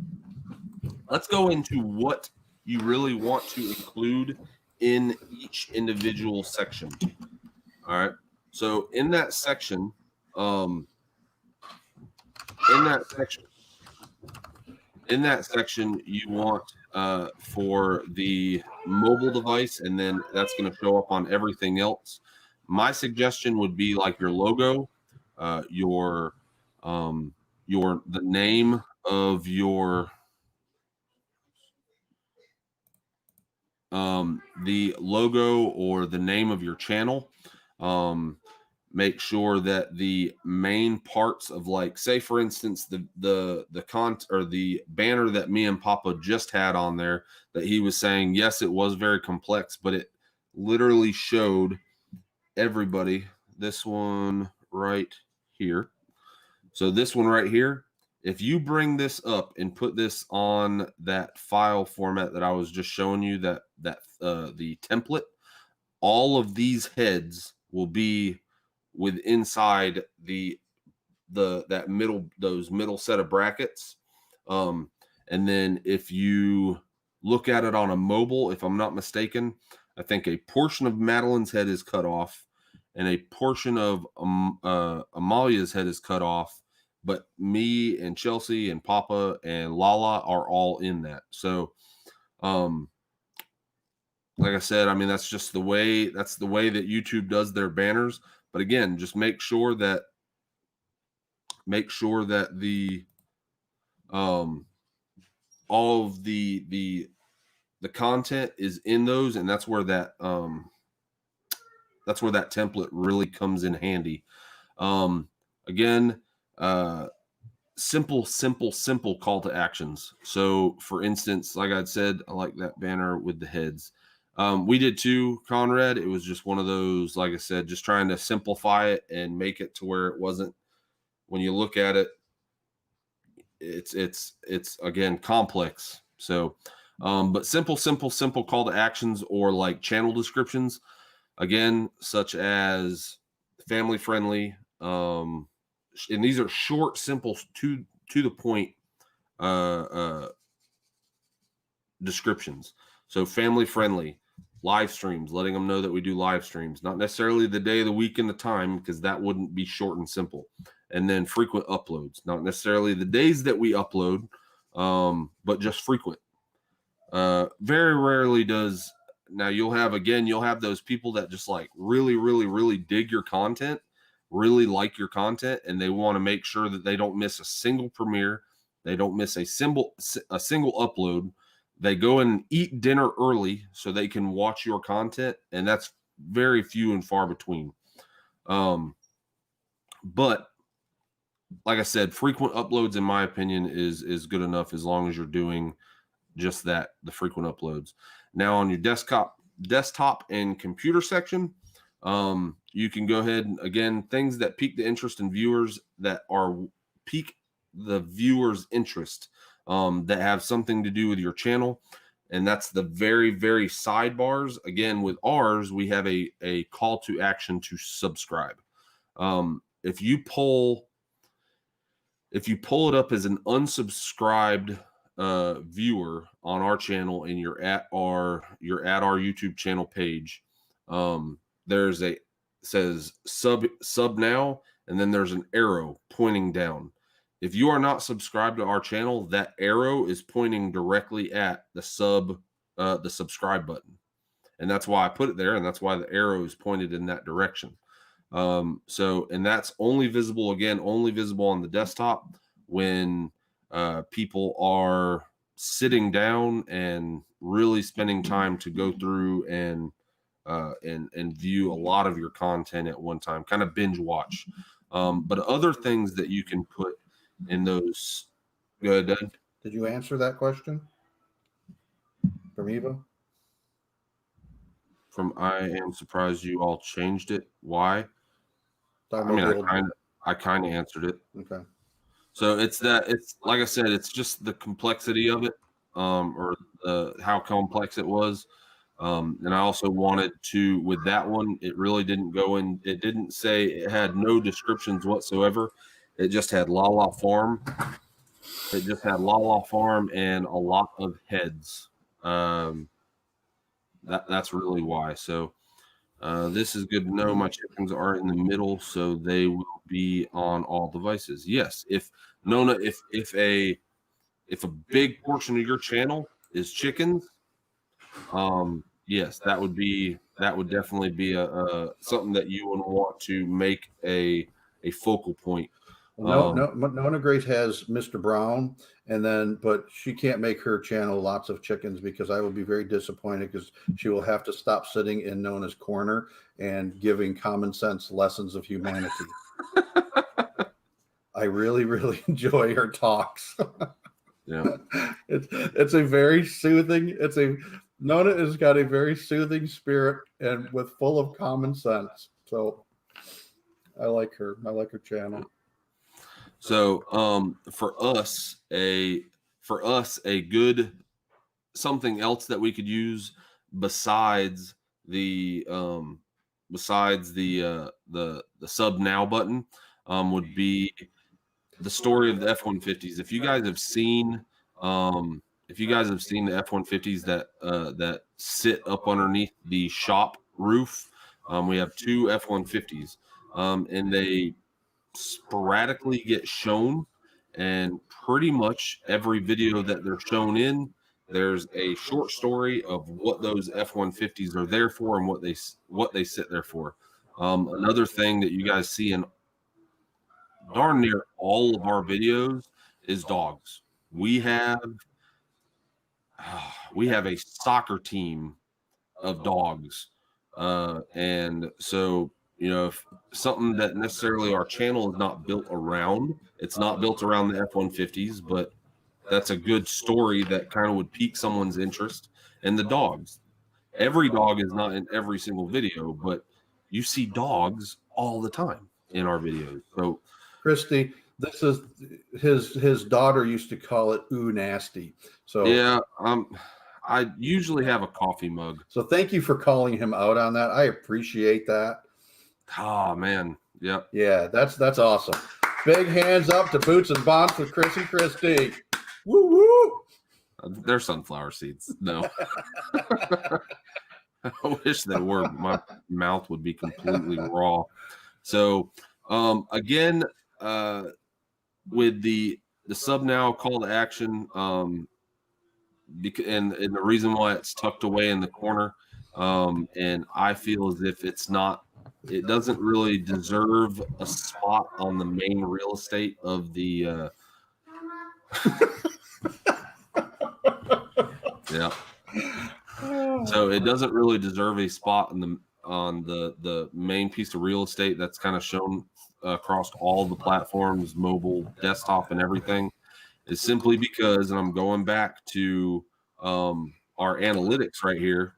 what you really want to include in each individual section. All right. So in that section, you want for the mobile device, and then that's going to show up on everything else. My suggestion would be like your logo, the name of your the logo or the name of your channel. Make sure that the main parts of, like, say for instance, the banner that me and Papa just had on there, that he was saying, yes, it was very complex, but it literally showed everybody. This one right here. So this one right here, if you bring this up and put this on that file format that I was just showing you, the template, all of these heads will be with inside those middle set of brackets. And then if you look at it on a mobile, if I'm not mistaken, I think a portion of Madeline's head is cut off and a portion of Amalia's head is cut off. But me and Chelsea and Papa and Lala are all in that. So, like I said, I mean, that's the way that YouTube does their banners. But again, just make sure that the all of the content is in those, and that's where that template really comes in handy. Again, simple call to actions. So for instance, like I'd said, I like that banner with the heads. We did too, Conrad. It was just one of those, like I said, just trying to simplify it and make it to where it wasn't, when you look at it, it's again complex. So but simple call to actions, or like channel descriptions, again, such as family friendly, and these are short, simple, to the point descriptions. So family friendly, live streams, letting them know that we do live streams, not necessarily the day of the week and the time, because that wouldn't be short and simple. And then frequent uploads, not necessarily the days that we upload, but just frequent. Very rarely does. Now you'll have those people that just like really dig your content, really like your content, and they want to make sure that they don't miss a single premiere, they don't miss a single upload. They go and eat dinner early so they can watch your content, and that's very few and far between. But like I said, frequent uploads, in my opinion, is good enough, as long as you're doing just that, the frequent uploads. Now on your desktop and computer section, you can go ahead and, again, things that pique the interest in viewers, that are pique the viewer's interest, that have something to do with your channel. And that's the very sidebars. Again, with ours, we have a call to action to subscribe. If you pull it up as an unsubscribed viewer on our channel, and you're at our YouTube channel page, says sub now, and then there's an arrow pointing down. if you are not subscribed to our channel, that arrow is pointing directly at the subscribe button. And that's why I put it there. And that's why the arrow is pointed in that direction. And that's only visible on the desktop when people are sitting down and really spending time to go through and view a lot of your content at one time, kind of binge watch. But other things that you can put in those. Go ahead, Dan. Did you answer that question from Eva? I am surprised you all changed it. Why? I kind of answered it. Okay. So it's like I said, it's just the complexity of it, or how complex it was. And I also wanted to, with that one, it really didn't go in. It didn't say, it had no descriptions whatsoever. It just had La La Farm. It just had La La Farm and a lot of heads. That's really why. So this is good to know. My chickens are in the middle, so they will be on all devices. Yes, if a big portion of your channel is chickens, yes, that would definitely be a something that you would want to make a focal point. Nona Grace has Mr. Brown, but she can't make her channel lots of chickens, because I will be very disappointed, because she will have to stop sitting in Nona's corner and giving common sense lessons of humanity. I really, really enjoy her talks. Yeah, it's a very soothing. Nona has got a very soothing spirit and full of common sense. So I like her. I like her channel. So for us a good something else that we could use besides the sub now button would be the story of the F-150s. If you guys have seen the F-150s that sit up underneath the shop roof, we have 2 F-150s, and they sporadically get shown, and pretty much every video that they're shown in, there's a short story of what those F-150s are there for and what they sit there for. Another thing that you guys see in darn near all of our videos is dogs. We have a soccer team of dogs, and so, you know, if something that necessarily our channel is not built around, it's not built around the F-150s, but that's a good story that kind of would pique someone's interest. And the dogs, every dog is not in every single video, but you see dogs all the time in our videos. So Christy, this is his daughter used to call it "ooh nasty." So yeah, I usually have a coffee mug. So thank you for calling him out on that. I appreciate that. Oh man, yep. Yeah, that's awesome. Big hands up to Boots and Bonds with Chris and Christy. Woo woo. They're sunflower seeds. No. I wish they were. My mouth would be completely raw. So again, with the sub now call to action, and the reason why it's tucked away in the corner, and I feel as if it doesn't really deserve a spot on the main real estate of the yeah. So it doesn't really deserve a spot on the main piece of real estate that's kind of shown across all the platforms, mobile, desktop, and everything, is simply because, and I'm going back to our analytics right here,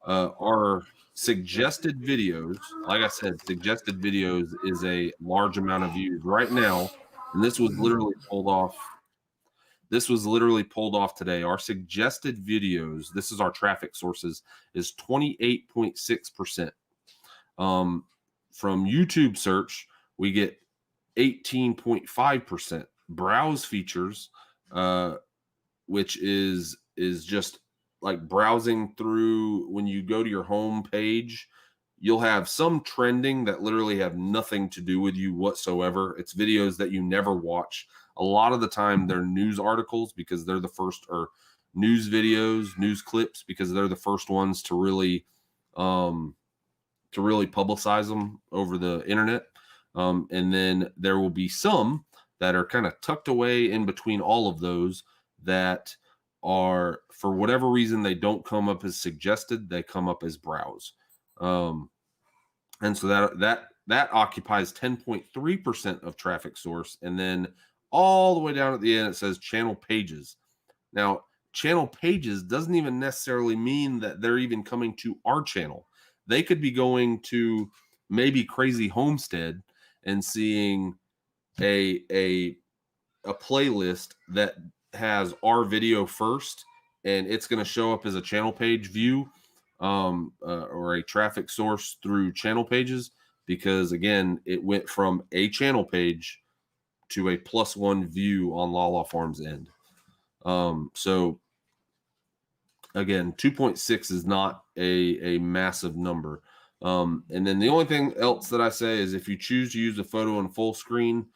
our suggested videos, like I said, suggested videos is a large amount of views right now, and this was literally pulled off today. Our suggested videos, this is our traffic sources, is 28.6%. From YouTube search, we get 18.5%. Browse features, which is just like browsing through. When you go to your home page, you'll have some trending that literally have nothing to do with you whatsoever. It's videos that you never watch. A lot of the time they're news articles because they're the first, or news videos, news clips, because they're the first ones to really publicize them over the internet. And then there will be some that are kind of tucked away in between all of those that are, for whatever reason, they don't come up as suggested, they come up as browse. And so that occupies 10.3% of traffic source. And then all the way down at the end, it says channel pages. Now, channel pages doesn't even necessarily mean that they're even coming to our channel. They could be going to maybe Crazy Homestead and seeing a playlist that has our video first, and it's going to show up as a channel page view, or a traffic source through channel pages, because again, it went from a channel page to a +1 view on Lala Farms end. So again, 2.6 is not a massive number. And then the only thing else that I say is, if you choose to use a photo in full screen,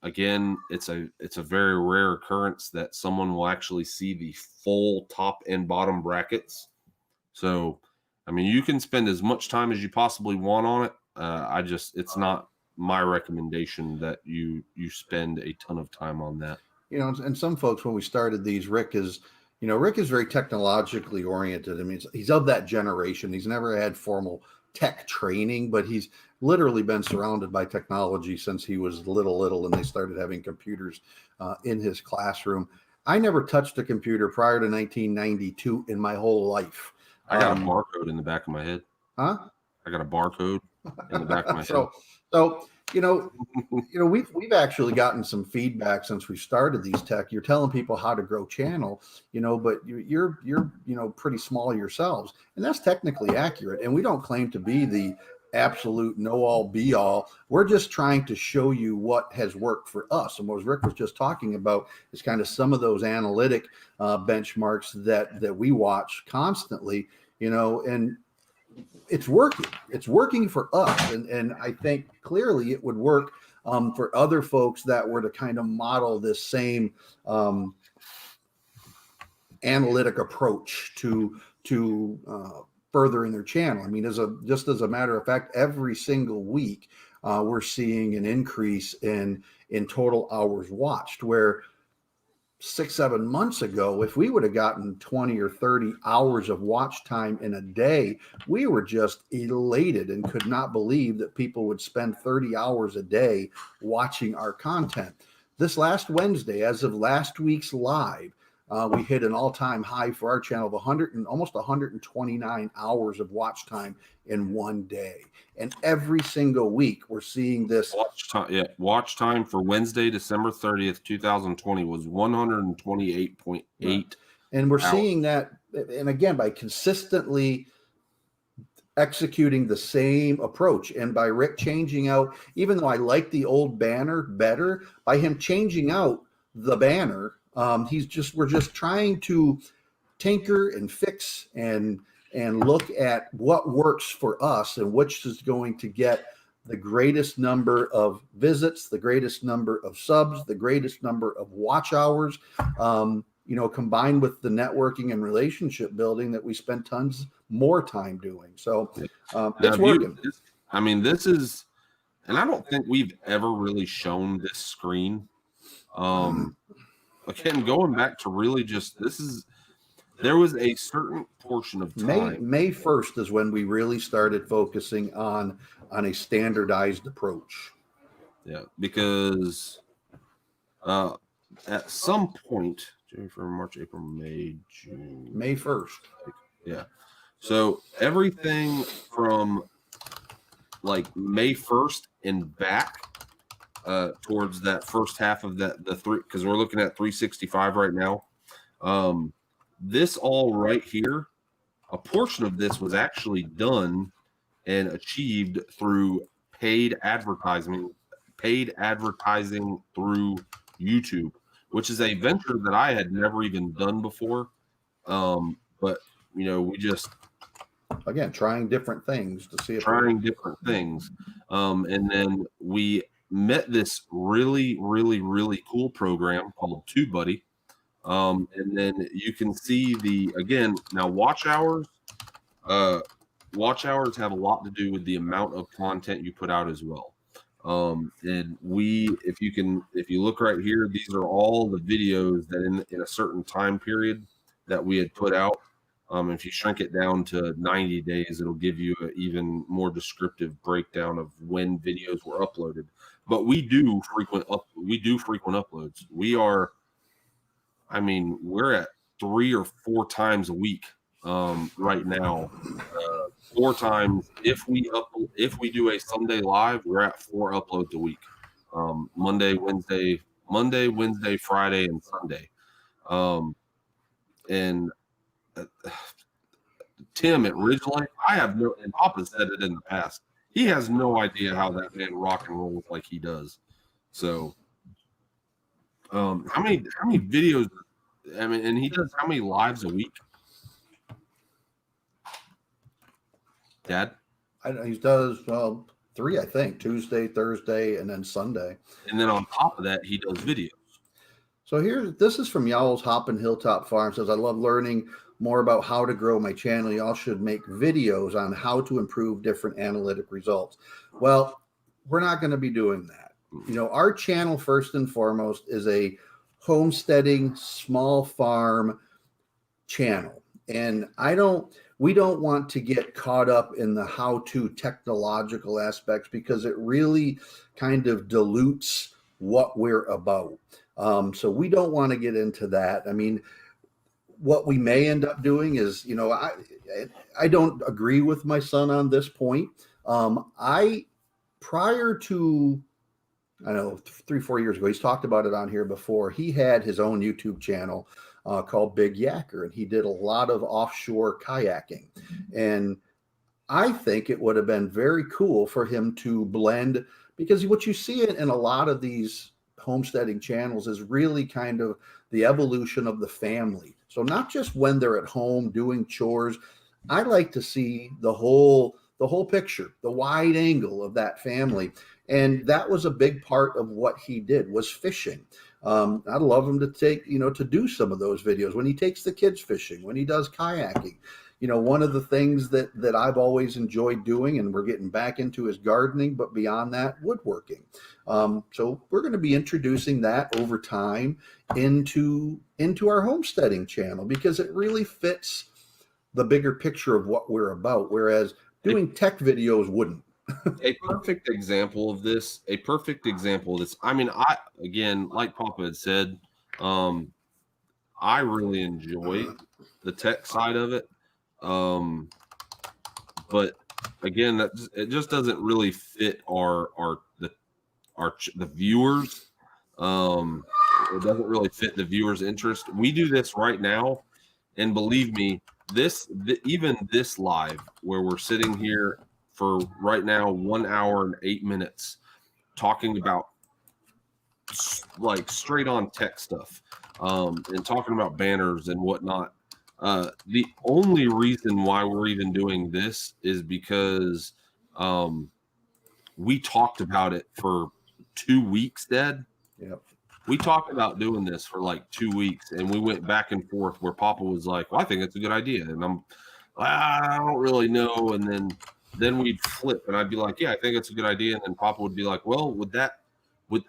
again, it's a very rare occurrence that someone will actually see the full top and bottom brackets. So, I mean, you can spend as much time as you possibly want on it. It's not my recommendation that you spend a ton of time on that. You know, and some folks, when we started these, Rick is very technologically oriented. I mean, he's of that generation. He's never had formal tech training, but he's literally been surrounded by technology since he was little, and they started having computers in his classroom. I never touched a computer prior to 1992 in my whole life. I got a barcode in the back of my head. Huh? I got a barcode in the back of my head. So we've actually gotten some feedback since we started these tech. You're telling people how to grow channel, but you're pretty small yourselves, and that's technically accurate. And we don't claim to be the absolute know-all be-all. We're just trying to show you what has worked for us. And what Rick was just talking about is kind of some of those analytic benchmarks that we watch constantly, and it's working. It's working for us. And I think clearly it would work for other folks that were to kind of model this same analytic approach to furthering their channel. I mean, just as a matter of fact, every single week we're seeing an increase in total hours watched, where 6-7 months ago, if we would have gotten 20 or 30 hours of watch time in a day, we were just elated and could not believe that people would spend 30 hours a day watching our content. This last Wednesday, as of last week's live, we hit an all-time high for our channel of almost 129 hours of watch time in one day. And every single week we're seeing this watch time for Wednesday, December 30th, 2020 was 128.8. Right. And we're seeing that, and again, by consistently executing the same approach, and by Rick changing out, even though I like the old banner better, by him changing out the banner, we're just trying to tinker and fix and look at what works for us and which is going to get the greatest number of visits, the greatest number of subs, the greatest number of watch hours, combined with the networking and relationship building that we spend tons more time doing. So it's working. This is, and I don't think we've ever really shown this screen. Again, going back to really just, there was a certain portion of time. May 1st is when we really started focusing on a standardized approach. Yeah, because at some point, January, March, April, May, June. May 1st. Yeah. So everything from like May 1st and back, towards that first half of the three, because we're looking at 365 right now. This all right here, a portion of this was actually done and achieved through paid advertising through YouTube, which is a venture that I had never even done before. But we just, again, trying different things to see if different things. And then we met this really, really, really cool program called TubeBuddy. And then you can see now watch hours. Watch hours have a lot to do with the amount of content you put out as well. And if you look right here, these are all the videos that in a certain time period that we had put out. If you shrink it down to 90 days, it'll give you an even more descriptive breakdown of when videos were uploaded. But we do frequent uploads. We're at 3 or 4 times a week right now. 4 times if we do a Sunday live, we're at 4 uploads a week. Monday, Wednesday, Friday, and Sunday. And Tim at Ridgeline, and Papa said it in the past, he has no idea how that man rock and rolls like he does. So how many videos, and he does how many lives a week? Dad? He does 3, I think, Tuesday, Thursday, and then Sunday. And then on top of that, he does videos. So this is from Y'all's Hoppin' Hilltop Farm. Says, I love learning more about how to grow my channel. Y'all should make videos on how to improve different analytic results. Well, we're not going to be doing that. Our channel, first and foremost, is a homesteading small farm channel. And we don't want to get caught up in the how-to technological aspects, because it really kind of dilutes what we're about. So we don't want to get into that. What we may end up doing is, I don't agree with my son on this point. Prior to, 3-4 years ago, he's talked about it on here before, he had his own YouTube channel called Big Yacker, and he did a lot of offshore kayaking. And I think it would have been very cool for him to blend, because what you see in a lot of these homesteading channels is really kind of the evolution of the family. So not just when they're at home doing chores. I like to see the whole picture, the wide angle of that family. And that was a big part of what he did, was fishing. I'd love him to to do some of those videos when he takes the kids fishing, when he does kayaking. One of the things that I've always enjoyed doing, and we're getting back into, is gardening, but beyond that, woodworking. So we're going to be introducing that over time into our homesteading channel, because it really fits the bigger picture of what we're about, whereas doing tech videos wouldn't. A perfect example of this. Again, like Papa had said, I really enjoy the tech side of it. But again, it just doesn't really fit the viewers. It doesn't really fit the viewers' interest. We do this right now, and believe me, even this live where we're sitting here for right now 1 hour and 8 minutes talking about like straight on tech stuff, and talking about banners and whatnot. The only reason why we're even doing this is because we talked about it for 2 weeks, Dad. Yep. We talked about doing this for like 2 weeks, and we went back and forth where Papa was like, well, I think it's a good idea. And I don't really know. And then we'd flip, and I'd be like, yeah, I think it's a good idea. And then Papa would be like, well,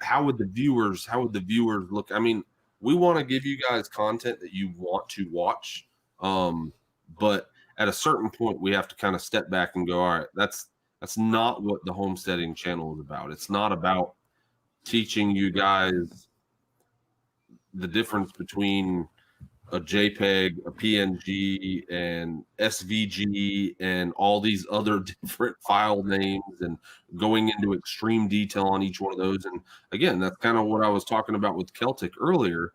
how would the viewers look? We want to give you guys content that you want to watch. But at a certain point, we have to kind of step back and go, all right, that's not what the homesteading channel is about. It's not about teaching you guys the difference between a JPEG, a PNG, and SVG, and all these other different file names, and going into extreme detail on each one of those. And again, that's kind of what I was talking about with Celtic earlier.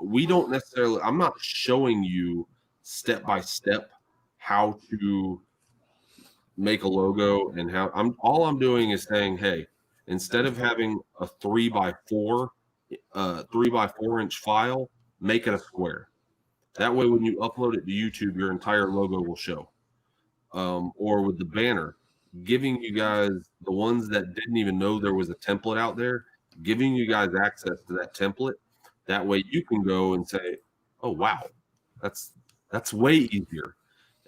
We don't necessarily, I'm not showing you step by step how to make a logo, and all I'm doing is saying, hey, instead of having a 3x4 inch file, make it a square. That way, when you upload it to YouTube, your entire logo will show. Or with the banner, giving you guys, the ones that didn't even know there was a template out there, giving you guys access to that template. That way you can go and say, oh, wow, that's way easier.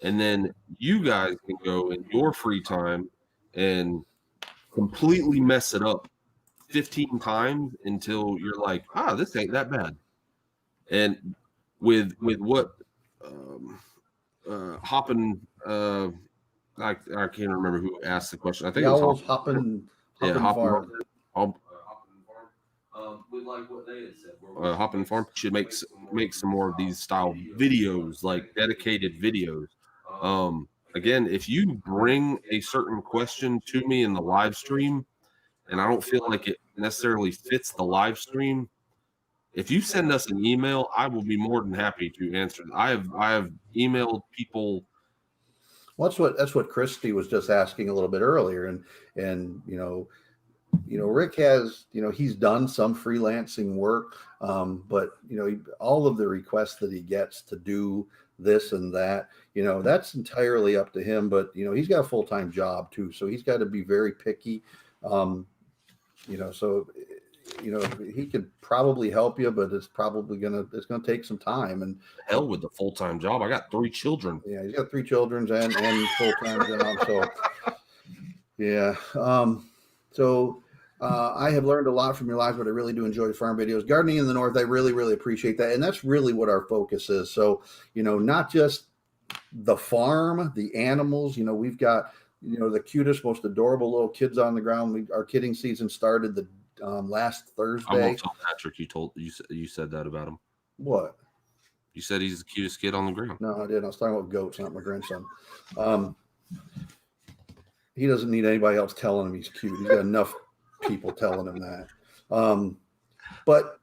And then you guys can go in your free time and completely mess it up 15 times until you're like, this ain't that bad. And with what Hoppin, I can't remember who asked the question. I think it was Hoppin Farm. Farm. With like what they had said, Hoppin Farm should make some more of these style videos, like dedicated videos. Again, if you bring a certain question to me in the live stream, and I don't feel like it necessarily fits the live stream, if you send us an email, I will be more than happy to answer. I have emailed people. Well, that's what Christy was just asking a little bit earlier, and Rick has, he's done some freelancing work, but all of the requests that he gets to do this and that, that's entirely up to him. But he's got a full-time job too, so he's got to be very picky. So he could probably help you, but it's gonna take some time. And hell with the full-time job. I got 3 children. Yeah, he's got 3 children and full-time job. So yeah. I have learned a lot from your lives, but I really do enjoy the farm videos. Gardening in the North, I really, really appreciate that. And that's really what our focus is. So, not just the farm, the animals, we've got, the cutest, most adorable little kids on the ground. Our kidding season started the last Thursday. I won't tell Patrick you said that about him. What? You said he's the cutest kid on the ground. No, I didn't. I was talking about goats, not my grandson. He doesn't need anybody else telling him he's cute. He's got enough people telling him that. But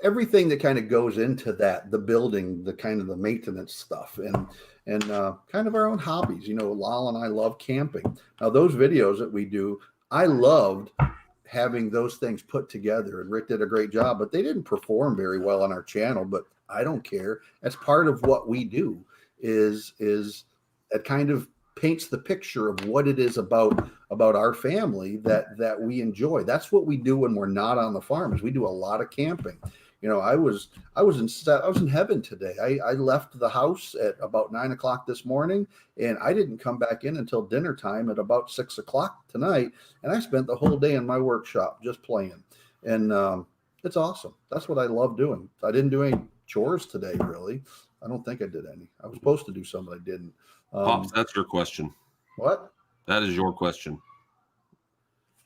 everything that kind of goes into that, the building, the kind of the maintenance stuff, and kind of our own hobbies. Lal and I love camping. Now, those videos that we do, I loved having those things put together, and Rick did a great job, but they didn't perform very well on our channel. But I don't care. That's part of what we do, is it kind of paints the picture of what it is about our family that we enjoy. That's what we do when we're not on the farm. Is we do a lot of camping. I was in heaven today. I left the house at about 9 o'clock this morning, and I didn't come back in until dinner time at about 6 o'clock tonight. And I spent the whole day in my workshop just playing. And it's awesome. That's what I love doing. I didn't do any chores today, really. I don't think I did any. I was supposed to do some, but I didn't. Pops, that's your question. What? That is your question.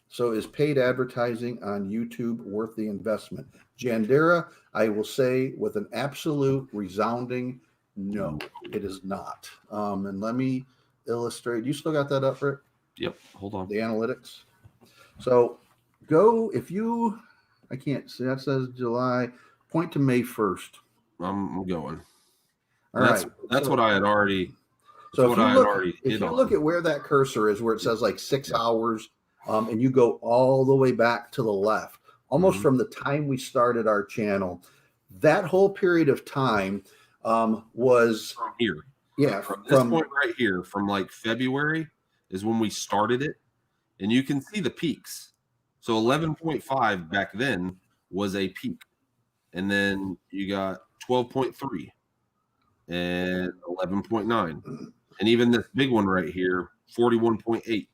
So is paid advertising on YouTube worth the investment? Jandera, I will say with an absolute resounding no, it is not. And let me illustrate. You still got that up, Rick? Yep. Hold on. The analytics. So I can't see, that says July, point to May 1st. I'm going. All right. That's what I had already. So if you look at where that cursor is, where it says like 6 hours, and you go all the way back to the left, almost from the time we started our channel, that whole period of time was from here. Yeah. From this point right here, from like February is when we started it. And you can see the peaks. So 11.5 back then was a peak. And then you got 12.3 and 11.9. And even this big one right here, 41.8.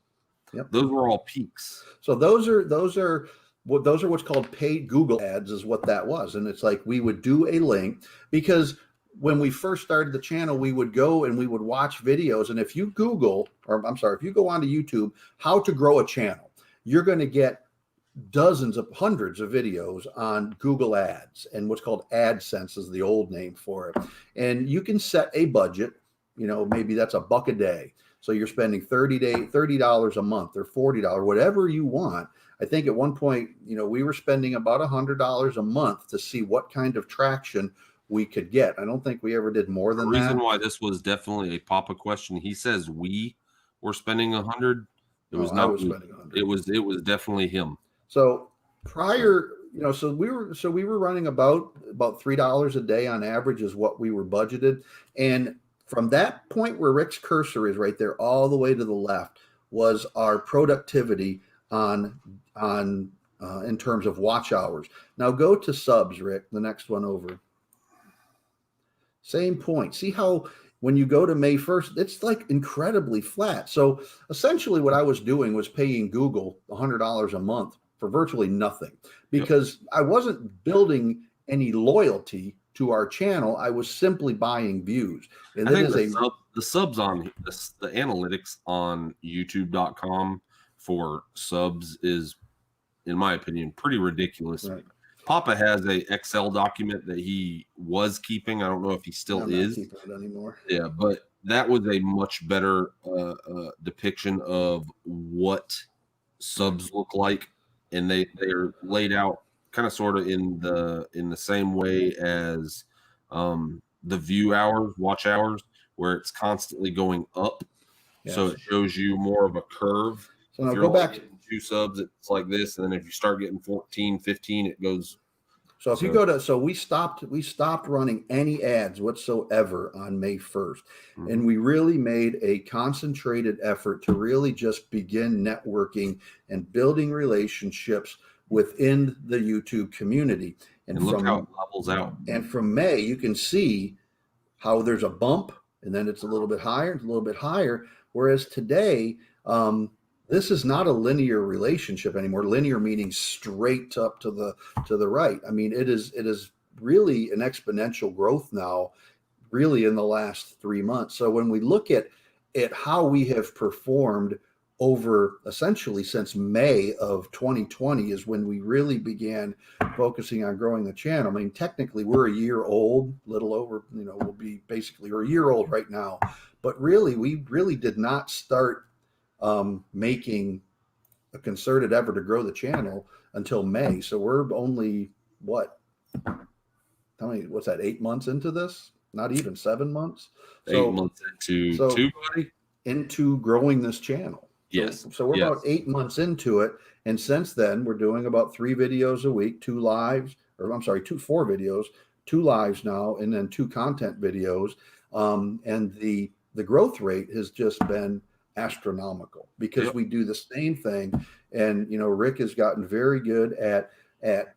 Yep. Those were all peaks. So those are what's called paid Google ads, is what that was. And it's like we would do a link, because when we first started the channel, we would go and we would watch videos. And if you if you go onto YouTube, how to grow a channel, you're going to get hundreds of videos on Google ads, and what's called AdSense is the old name for it. And you can set a budget, maybe that's $1 a day. So you're spending $30 a month or $40, whatever you want. I think at one point, we were spending about $100 a month to see what kind of traction we could get. I don't think we ever did more than that. The reason why this was definitely a Papa question, he says we were spending $100. It was not. I was spending $100. It was definitely him. So prior, so we were running about $3 a day on average is what we were budgeted. And from that point where Rick's cursor is right there, all the way to the left, was our productivity on in terms of watch hours. Now go to subs, Rick, the next one over. Same point. See how when you go to May 1st, it's like incredibly flat. So essentially what I was doing was paying Google $100 a month for virtually nothing, because I wasn't building any loyalty to our channel. I was simply buying views. And I think the subs on the analytics on youtube.com for subs is, in my opinion, pretty ridiculous. Right. Papa has a Excel document that he was keeping. I don't know if he still is. Not keeping it anymore. Yeah, but that was a much better depiction of what subs look like, and they are laid out kind of sort of in the same way as the view hours, watch hours, where it's constantly going up. Yes. So it shows you more of a curve. So now go back to 2 subs, it's like this, and then if you start getting 14, 15, it goes. So if you go to, so we stopped running any ads whatsoever on May 1st. Mm-hmm. And we really made a concentrated effort to really just begin networking and building relationships within the YouTube community. And look how it levels out. And from May, you can see how there's a bump, and then it's a little bit higher, it's a little bit higher. Whereas today, this is not a linear relationship anymore. Linear meaning straight up to the right. I mean, it is really an exponential growth now, really in the last 3 months. So when we look at how we have performed over essentially since May of 2020 is when we really began focusing on growing the channel. I mean, technically we're a year old, little over, we'll be basically, we're a year old right now, but really, we really did not start making a concerted effort to grow the channel until May. So we're only what's that, 8 months into this? Not even 7 months. 8 months into growing this channel. Yes. So we're about 8 months into it. And since then we're doing about 3 videos a week, 2 lives, or I'm sorry, 4 videos, 2 lives now, and then 2 content videos. And the growth rate has just been astronomical because we do the same thing. And, Rick has gotten very good at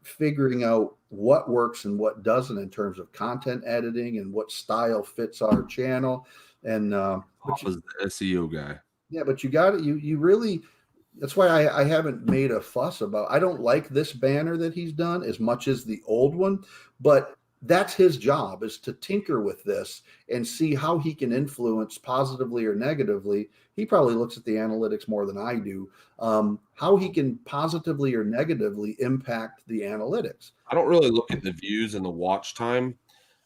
figuring out what works and what doesn't in terms of content editing and what style fits our channel. And Papa's the SEO guy. Yeah, but you got it. You really, that's why I haven't made a fuss about, I don't like this banner that he's done as much as the old one, but that's his job, is to tinker with this and see how he can influence positively or negatively. He probably looks at the analytics more than I do, how he can positively or negatively impact the analytics. I don't really look at the views and the watch time.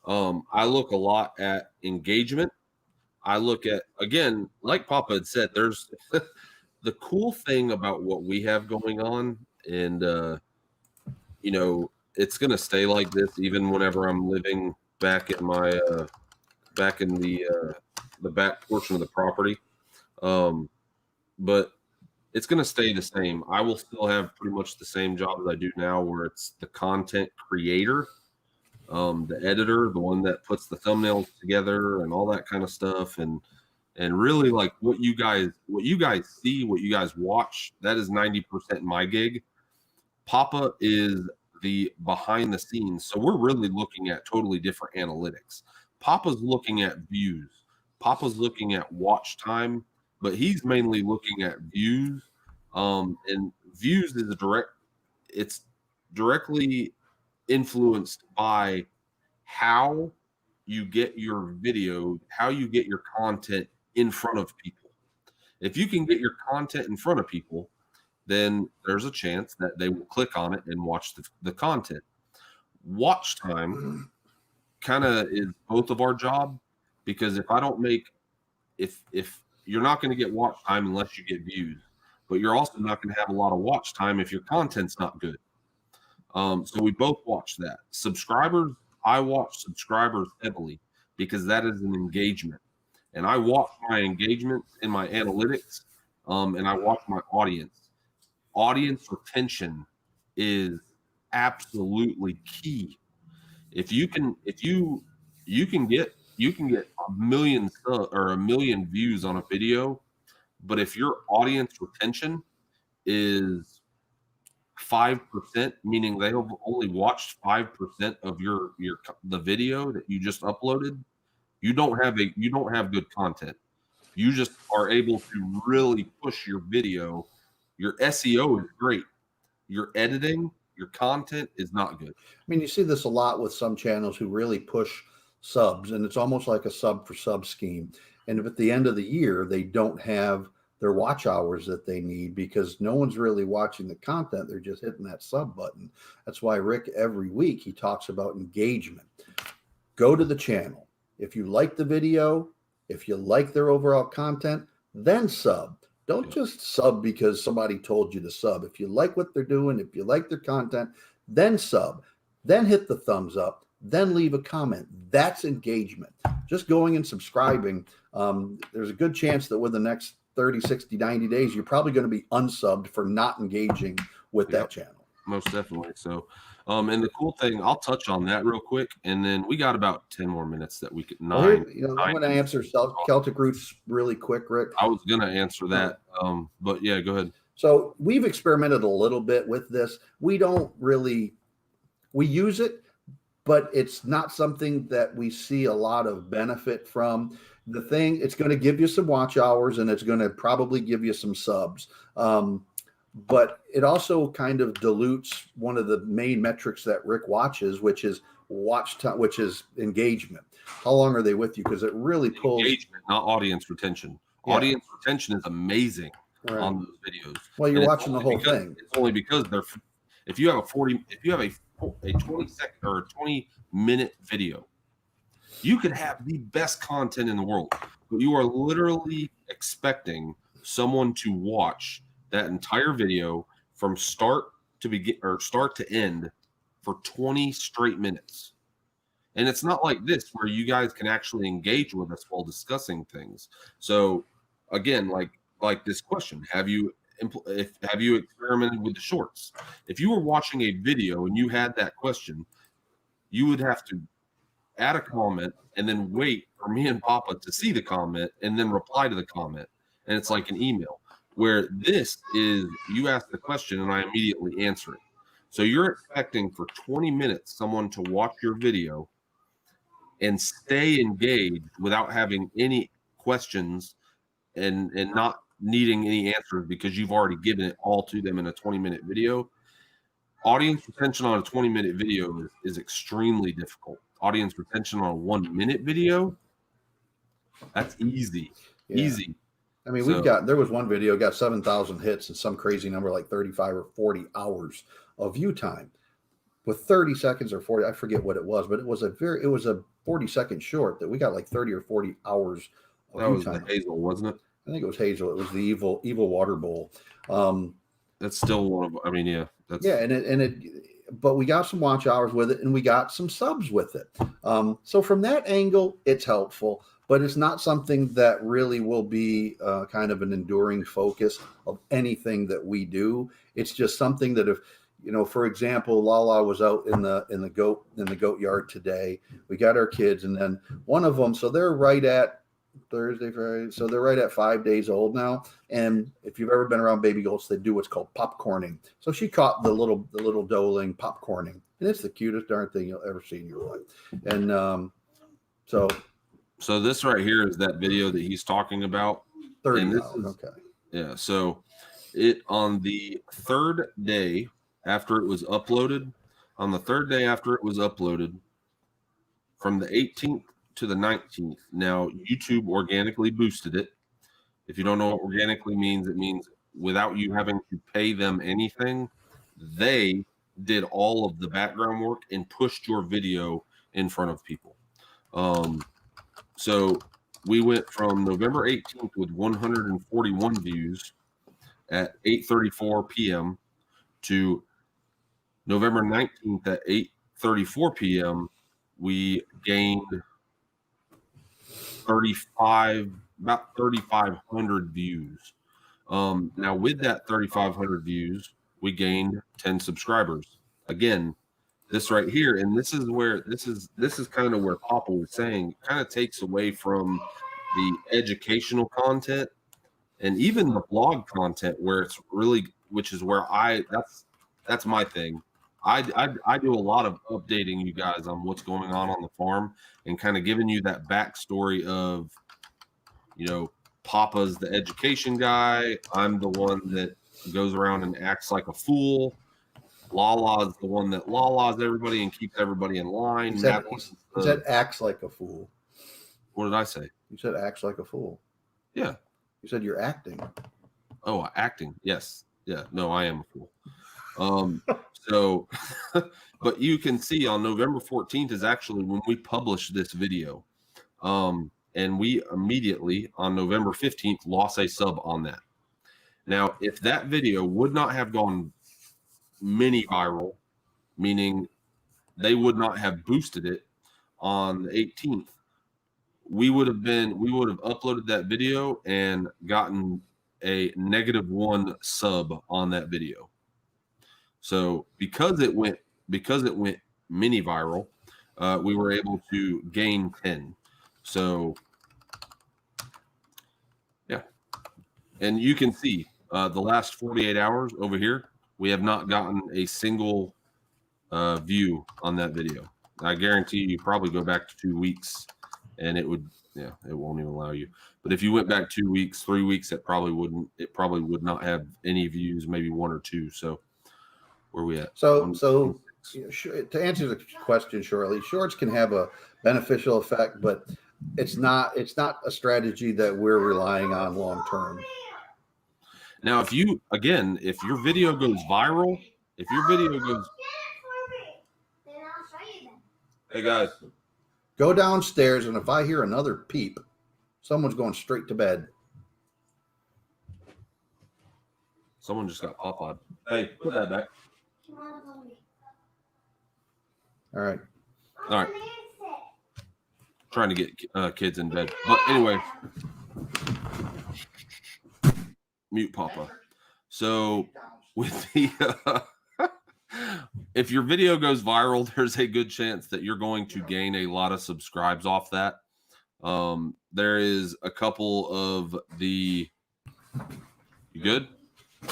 I look a lot at engagement. I look at, again, like Papa had said, there's the cool thing about what we have going on, and it's going to stay like this even whenever I'm living back in my back in the back portion of the property. But it's going to stay the same. I will still have pretty much the same job as I do now, where it's the content creator, the editor, the one that puts the thumbnails together and all that kind of stuff. And really, like what you guys see, what you guys watch, that is 90% my gig. Papa is the behind the scenes. So we're really looking at totally different analytics. Papa's looking at views. Papa's looking at watch time, but he's mainly looking at views. And views is it's directly influenced by how you get your video, how you get your content in front of people. If you can get your content in front of people, then there's a chance that they will click on it and watch the content. Watch time kind of is both of our job, because if you're not going to get watch time unless you get views, but you're also not going to have a lot of watch time if your content's not good. So we both watch that. Subscribers, I watch subscribers heavily because that is an engagement. And I watch my engagement in my analytics, and I watch my audience. Audience retention is absolutely key. If you can get a million views on a video, But if your audience retention is 5%, meaning they have only watched 5% of the video that you just uploaded, you don't have good content. You just are able to really push your video. Your SEO is great. Your editing, your content is not good. I mean, you see this a lot with some channels who really push subs, and it's almost like a sub for sub scheme. And if at the end of the year they don't have their watch hours that they need because no one's really watching the content, they're just hitting that sub button. That's why Rick, every week, he talks about engagement. Go to the channel. If you like the video, if you like their overall content, then sub. Don't just sub because somebody told you to sub. If you like what they're doing, if you like their content, then sub. Then hit the thumbs up. Then leave a comment. That's engagement. Just going and subscribing, there's a good chance that within the next 30, 60, 90 days, you're probably going to be unsubbed for not engaging with that channel. Most definitely. So, and the cool thing, I'll touch on that real quick, and then we got about 10 more minutes that we could I'm going to answer Celtic Roots really quick, Rick. I was going to answer that, but yeah, go ahead. So we've experimented a little bit with this. We use it, but it's not something that we see a lot of benefit from. It's going to give you some watch hours, and it's going to probably give you some subs. But it also kind of dilutes one of the main metrics that Rick watches, which is watch time, which is engagement. How long are they with you? Because it really pulls engagement, not audience retention. Yeah. Audience retention is amazing on those videos. Well, you're watching the whole thing. It's only because if you have a 20-second or 20-minute video, you could have the best content in the world, but you are literally expecting someone to watch that entire video from start to end for 20 straight minutes. And it's not like this where you guys can actually engage with us while discussing things. So again, like this question, have you experimented with the shorts? If you were watching a video and you had that question, you would have to add a comment and then wait for me and Papa to see the comment and then reply to the comment. And it's like an email. Where this is, you ask the question and I immediately answer it. So you're expecting for 20 minutes someone to watch your video and stay engaged without having any questions and not needing any answers because you've already given it all to them in a 20-minute video. Audience retention on a 20-minute video is extremely difficult. Audience retention on a 1-minute video, that's easy. Easy. I mean, there was one video got 7,000 hits and some crazy number like 35 or 40 hours of view time with 30 seconds or 40. I forget what it was, but it was a 40-second short that we got like 30 or 40 hours of view time. That was the Hazel, wasn't it? I think it was Hazel. It was the evil water bowl. That's still one of, I mean, yeah. But we got some watch hours with it and we got some subs with it. So from that angle, it's helpful. But it's not something that really will be kind of an enduring focus of anything that we do. It's just something that if, for example, Lala was out in the goat yard today. We got our kids, and then one of them, so they're right at Thursday, Friday, so they're right at 5 days old now. And if you've ever been around baby goats, they do what's called popcorning. So she caught the little doeling popcorning, and it's the cutest darn thing you'll ever see in your life. And So this right here is that video that he's talking about. 30 hours. Okay. Yeah. So on the third day after it was uploaded, from the 18th to the 19th, now YouTube organically boosted it. If you don't know what organically means, it means without you having to pay them anything, they did all of the background work and pushed your video in front of people. So we went from November 18th with 141 views at 8:34 p.m. to November 19th at 8:34 p.m. We gained about 3,500 views. Now with that 3,500 views, we gained 10 subscribers. Again, this right here, and this is kind of where Papa was saying, kind of takes away from the educational content and even the blog content where it's really, which is where that's my thing. I do a lot of updating you guys on what's going on the farm and kind of giving you that backstory of, Papa's the education guy. I'm the one that goes around and acts like a fool. Lala's the one that lalas everybody and keeps everybody in line. He said acts like a fool. What did I say? You said acts like a fool. Yeah. You said you're acting. Oh, acting. Yes. Yeah. No, I am a fool. So, but you can see on November 14th is actually when we published this video. And we immediately on November 15th lost a sub on that. Now, if that video would not have gone mini viral, meaning they would not have boosted it on the 18th, we would have uploaded that video and gotten a -1 sub on that video. So because it went mini viral, we were able to gain 10. So yeah, and you can see the last 48 hours over here, we have not gotten a single view on that video. I guarantee you probably go back to 2 weeks and it won't even allow you. But if you went back 2 weeks, 3 weeks, it probably would not have any views, maybe 1 or 2. So where are we at? So to answer the question shortly, shorts can have a beneficial effect, but it's not a strategy that we're relying on long term. Now, if your video goes viral, hey guys, go downstairs, and if I hear another peep, someone's going straight to bed. Someone just got pop-eyed. Hey, put that back. All right. Trying to get kids in bed, but anyway, mute Papa. So with the if your video goes viral, there's a good chance that you're going to gain a lot of subscribes off that. There is a couple of the. You good?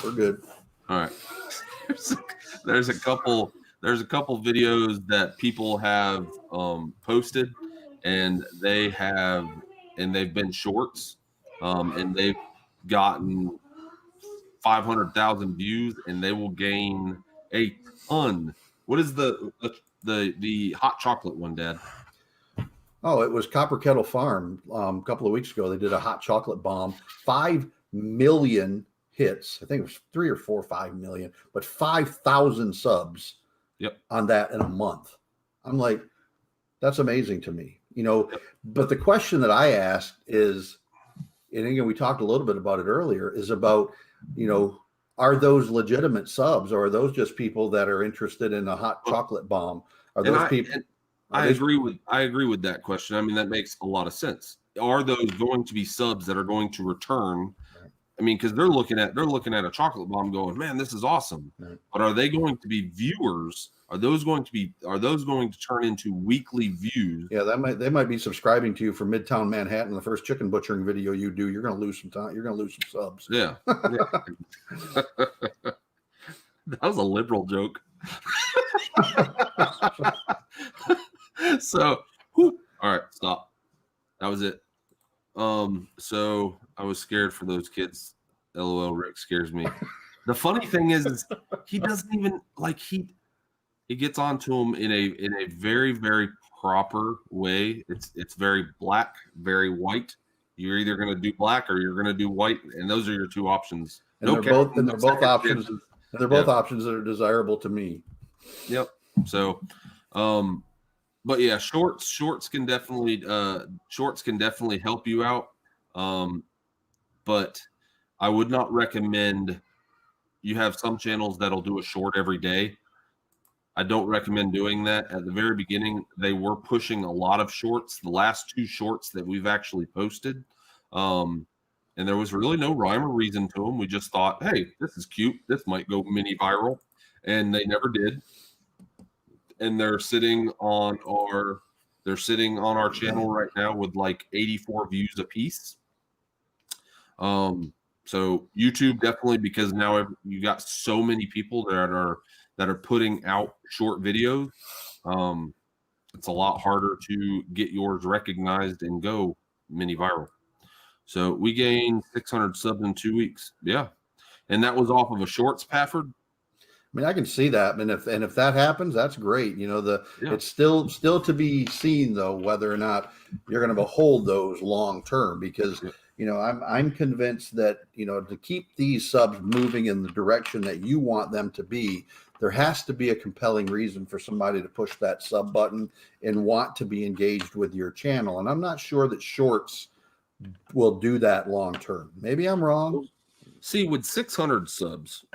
We're good. All right. There's a couple videos that people have posted, and they've been shorts, and they've gotten 500,000 views, and they will gain a ton. What is the hot chocolate one, Dad? Oh, it was Copper Kettle Farm. A couple of weeks ago, they did a hot chocolate bomb. 5 million hits. I think it was 3 or 4 or 5 million, but 5,000 subs. Yep. On that in a month. I'm like, that's amazing to me, But the question that I asked is, and again, we talked a little bit about it earlier, is about, are those legitimate subs, or are those just people that are interested in a hot chocolate bomb? Are those people? I agree with that question. I mean, that makes a lot of sense. Are those going to be subs that are going to return? I mean, because they're looking at a chocolate bomb going, man, this is awesome. Right. But are they going to be viewers? Are those going to turn into weekly views? Yeah, they might be subscribing to you for Midtown Manhattan, the first chicken butchering video you do. You're going to lose some time. You're going to lose some subs. Yeah. That was a liberal joke. So, all right, stop. That was it. So I was scared for those kids. LOL, Rick scares me. The funny thing is he doesn't even he gets onto them in a very, very proper way. It's very black, very white. You're either going to do black or you're going to do white, and those are your two options. And they're both options. And they're both options that are desirable to me. Yep. So, but yeah, shorts can definitely help you out. But I would not recommend. You have some channels that'll do a short every day. I don't recommend doing that. At the very beginning, they were pushing a lot of shorts. The last 2 shorts that we've actually posted, and there was really no rhyme or reason to them. We just thought, hey, this is cute. This might go mini viral, and they never did. And they're sitting on our channel right now with like 84 views a piece. So YouTube definitely, because now you got so many people that are putting out short videos. It's a lot harder to get yours recognized and go mini viral. So we gained 600 subs in 2 weeks. Yeah. And that was off of a shorts, Pafford. I mean, I can see that, and if that happens, that's great. It's still to be seen though whether or not you're going to hold those long term, because I'm convinced that to keep these subs moving in the direction that you want them to be, there has to be a compelling reason for somebody to push that sub button and want to be engaged with your channel. And I'm not sure that shorts will do that long term. Maybe I'm wrong. See, with 600 subs,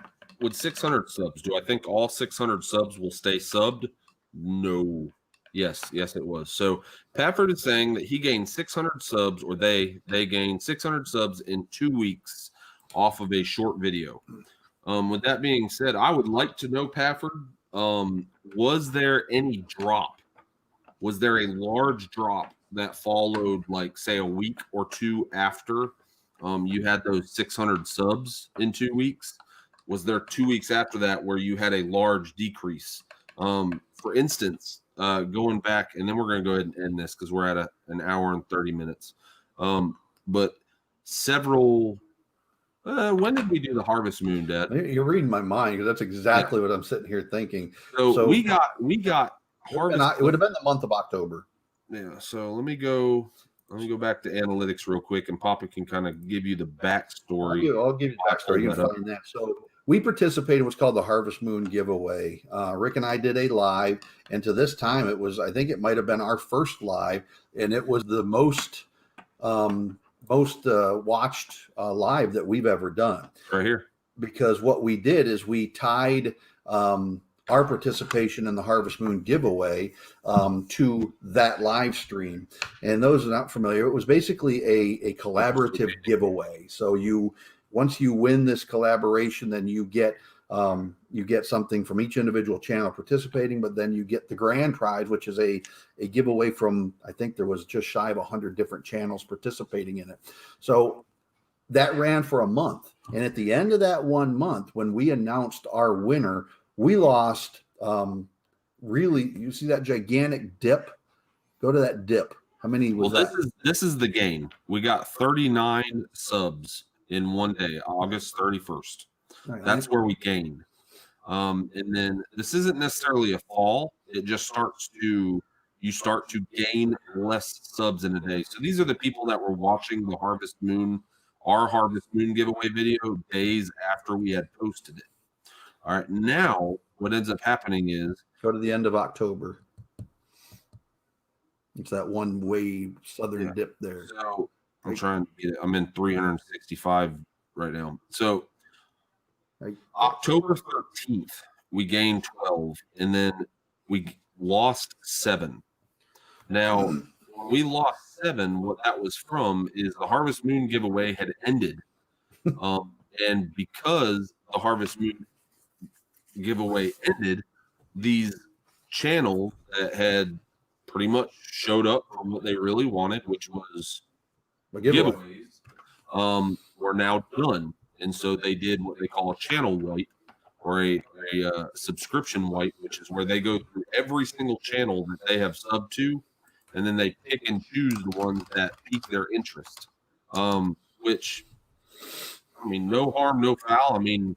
do I think all 600 subs will stay subbed? No. Yes, it was. So Pafford is saying that he gained 600 subs, or they gained 600 subs in 2 weeks off of a short video. With that being said, I would like to know, Pafford, was there any drop? Was there a large drop that followed, like, say, a week or two after you had those 600 subs in 2 weeks? Was there 2 weeks after that where you had a large decrease? For instance, going back, and then we're going to go ahead and end this because we're at an hour and 30 minutes. But several, when did we do the Harvest Moon, Dad? You're reading my mind, because that's exactly what I'm sitting here thinking. So we got Harvest. It would have been the month of October. Yeah. So let me go back to analytics real quick, and Papa can kind of give you the backstory. I'll give you the backstory. You can find that. So we participated in what's called the Harvest Moon giveaway. Rick and I did a live, and to this time, I think it might have been our first live, and it was the most watched live that we've ever done. Right here. Because what we did is we tied our participation in the Harvest Moon giveaway to that live stream. And those are not familiar, it was basically a collaborative giveaway. So once you win this collaboration, then you get something from each individual channel participating, but then you get the grand prize, which is a giveaway from, I think there was just shy of 100 different channels participating in it. So that ran for a month. And at the end of that 1 month, when we announced our winner, we lost, really, you see that gigantic dip? Go to that dip. How many was that? This is the gain. We got 39 subs in 1 day, August 31st. Right. That's where we gained. And then this isn't necessarily a fall. It just you start to gain less subs in a day. So these are the people that were watching the Harvest Moon giveaway video days after we had posted it. All right. Now what ends up happening is, go to the end of October. It's that one wave southern dip there. So I'm trying to get it. I'm in 365 right now. So October 13th, we gained 12, and then we lost 7. Now, when we lost 7, what that was from is the Harvest Moon giveaway had ended. And because the Harvest Moon giveaway ended, these channels that had pretty much showed up for what they really wanted, which was giveaways, were now done. And so they did what they call a channel wipe, or a subscription wipe, which is where they go through every single channel that they have subbed to, and then they pick and choose the ones that pique their interest. Which, I mean, no harm, no foul. I mean,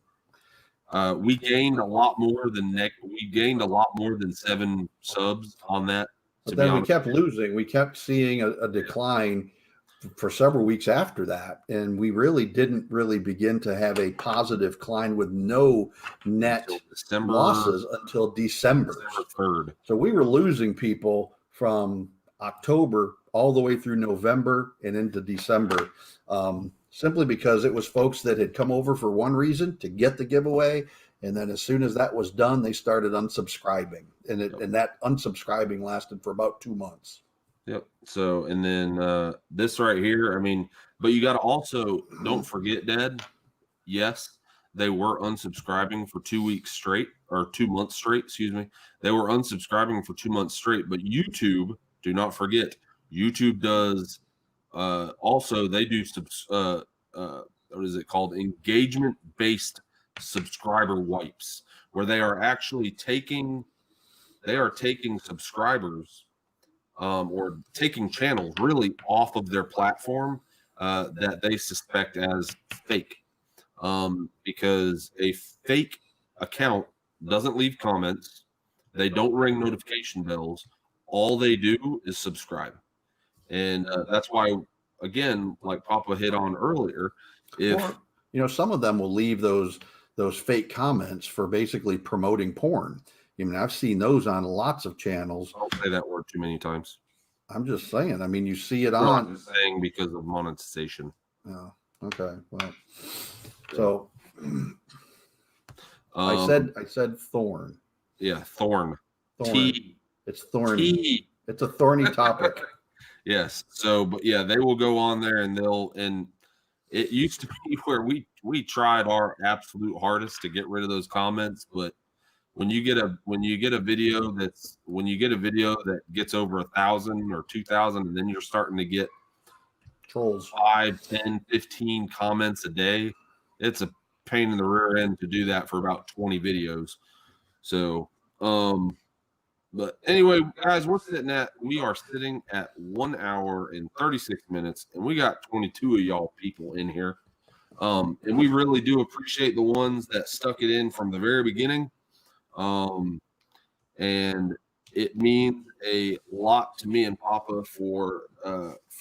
we gained a lot more than 7 subs on that. But then we kept losing. We kept seeing a decline for several weeks after that, and we really didn't begin to have a positive climb with no net losses until December 3rd. So we were losing people from October all the way through November and into December, simply because it was folks that had come over for one reason, to get the giveaway, and then as soon as that was done, they started unsubscribing, and that unsubscribing lasted for about 2 months. Yep. So, and then this right here, I mean, but you got to also, don't forget, Dad, yes, they were unsubscribing for 2 weeks straight, or 2 months straight, excuse me. They were unsubscribing for 2 months straight, but YouTube, do not forget, YouTube does, also, they do what is it called? Engagement-based subscriber wipes, where they are actually taking subscribers or taking channels really off of their platform that they suspect as fake, because a fake account doesn't leave comments, they don't ring notification bells, all they do is subscribe. And that's why, again, like Papa hit on earlier, some of them will leave those fake comments for basically promoting porn. I mean, I've seen those on lots of channels. Don't say that word too many times. I'm just saying. I mean, you see it No, on. I'm just saying because of monetization. Oh, okay. Well, so I said thorn. Yeah, thorn. T. It's thorny. T. It's a thorny topic. Yes. So, but yeah, they will go on there and it used to be where we tried our absolute hardest to get rid of those comments, but when you get a video that gets over 1,000 or 2,000, and then you're starting to get trolls 5, 10, 15 comments a day, it's a pain in the rear end to do that for about 20 videos. So, but anyway, guys, we are sitting at 1 hour and 36 minutes, and we got 22 of y'all people in here. And we really do appreciate the ones that stuck it in from the very beginning. And it means a lot to me and Papa for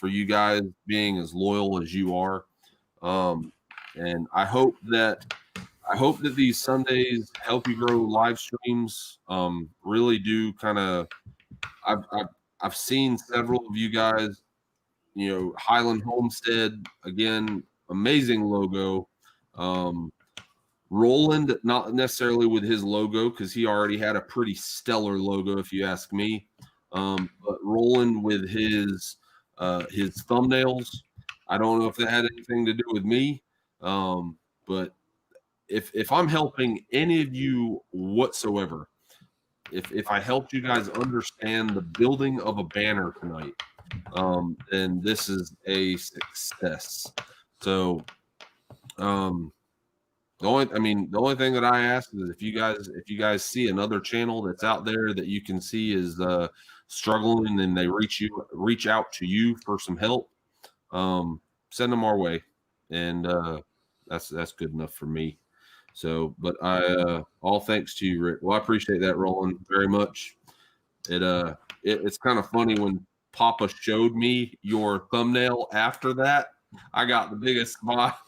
you guys being as loyal as you are. And I hope that these Sundays Help You Grow live streams really do kind of. I've seen several of you guys, Highland Homestead, again, amazing logo. Roland, not necessarily with his logo, because he already had a pretty stellar logo, if you ask me. But Roland with his thumbnails, I don't know if that had anything to do with me. But if I'm helping any of you whatsoever, if I helped you guys understand the building of a banner tonight, then this is a success. So, the only thing that I ask is if you guys see another channel that's out there that you can see is struggling and they reach out to you for some help, send them our way, and that's good enough for me. So, but all thanks to you, Rick. Well, I appreciate that, Roland, very much. It's kind of funny when Papa showed me your thumbnail after that. I got the biggest smile.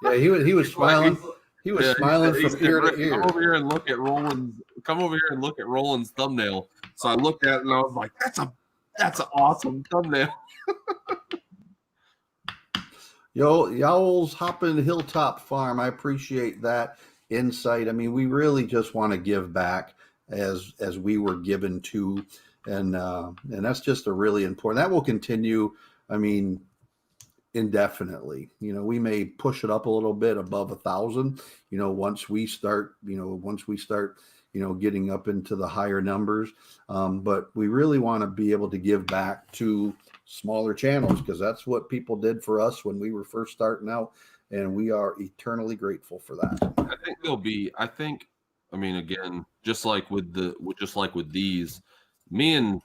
Yeah, he was smiling. He was smiling from ear to ear. Come over here and look at Roland's thumbnail. So I looked at it and I was like, that's an awesome thumbnail. Y'all's hopping Hilltop Farm. I appreciate that insight. I mean, we really just want to give back as we were given to, and that's just a really important. That will continue. I mean, indefinitely. We may push it up a little bit above 1,000. Once we start getting up into the higher numbers. But we really want to be able to give back to smaller channels, because that's what people did for us when we were first starting out, and we are eternally grateful for that. I think again, just like with these, me and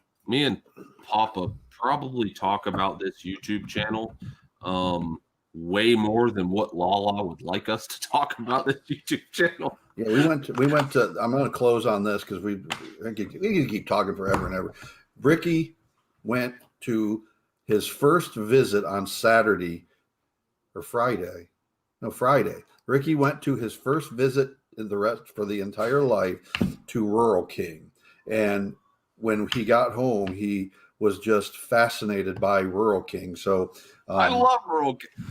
Papa probably talk about this YouTube channel way more than what Lala would like us to talk about this YouTube channel. Yeah, we went to I'm going to close on this because we can keep talking forever and ever. Ricky went to his first visit on Friday. Ricky went to his first visit for the entire life to Rural King. And when he got home, he was just fascinated by Rural King. So I love Rural King.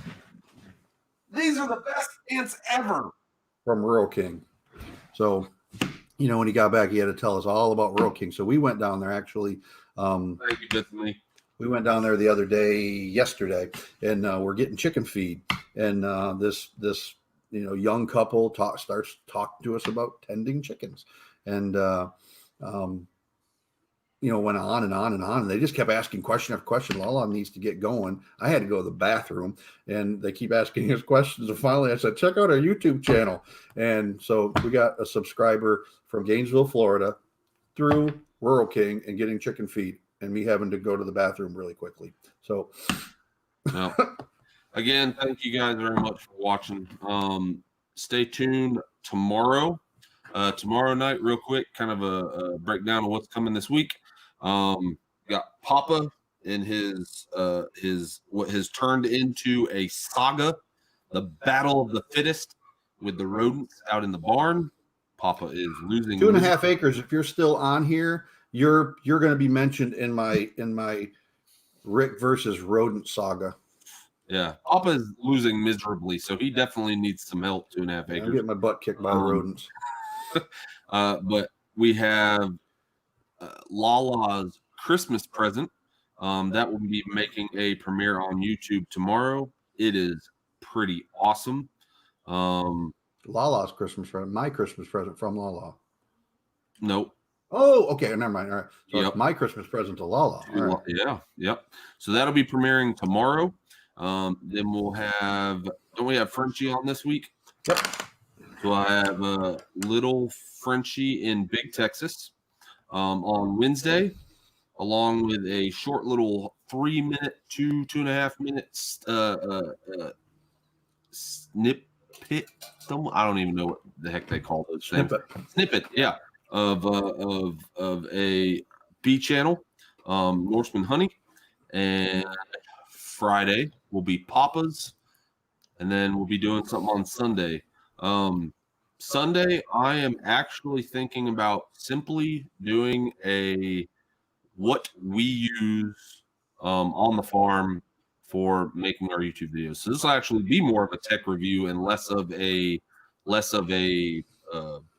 These are the best ants ever. From Rural King. So, when he got back, he had to tell us all about Rural King. So we went down there actually. Thank you, Bethany. We went down there yesterday, and we're getting chicken feed. And this young couple starts talking to us about tending chickens. And went on and on and on. And they just kept asking question after question. Lala needs to get going. I had to go to the bathroom, and they keep asking us questions. And finally, I said, check out our YouTube channel. And so we got a subscriber from Gainesville, Florida, through Rural King and getting chicken feed, and me having to go to the bathroom really quickly. So, well, again, thank you guys very much for watching. Stay tuned tomorrow. Tomorrow night, real quick, kind of a breakdown of what's coming this week. Got Papa in his what has turned into a saga, the battle of the fittest with the rodents out in the barn. Papa is losing 2.5 acres. If you're still on here, you're going to be mentioned in my Rick versus rodent saga. Yeah, Papa is losing miserably, so he definitely needs some help. 2.5 acres. I'm getting my butt kicked by the rodents. But we have Lala's Christmas present that will be making a premiere on YouTube tomorrow. It is pretty awesome. Lala's Christmas present, my Christmas present from Lala. Nope. Oh, okay, never mind. All right, so Yep. it's my Christmas present to Lala. All right. Yeah, yep. So that'll be premiering tomorrow. Then we'll have, don't we have Frenchie on this week? Yep. So I have little Frenchie in Big Texas on Wednesday, along with a short little 3-minute, 2.5 minutes snippet. I don't even know what the heck they call those things. Snippet, yeah, of a B channel, Norseman Honey, and Friday will be Papa's, and then we'll be doing something on Sunday. Sunday, I am actually thinking about simply doing a what we use on the farm for making our YouTube videos. So this will actually be more of a tech review and less of a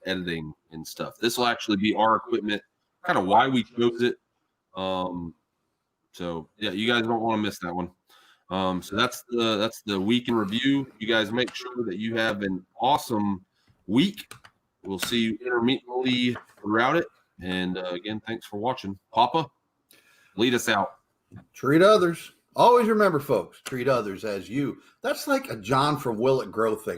editing and stuff. This will actually be our equipment, kind of why we chose it. So yeah, you guys don't want to miss that one. So that's the week in review. You guys make sure that you have an awesome week. We'll see you intermittently throughout it. And again, thanks for watching. Papa, lead us out. Treat others. Always remember, folks, treat others as you. That's like a John from Will It Grow thing.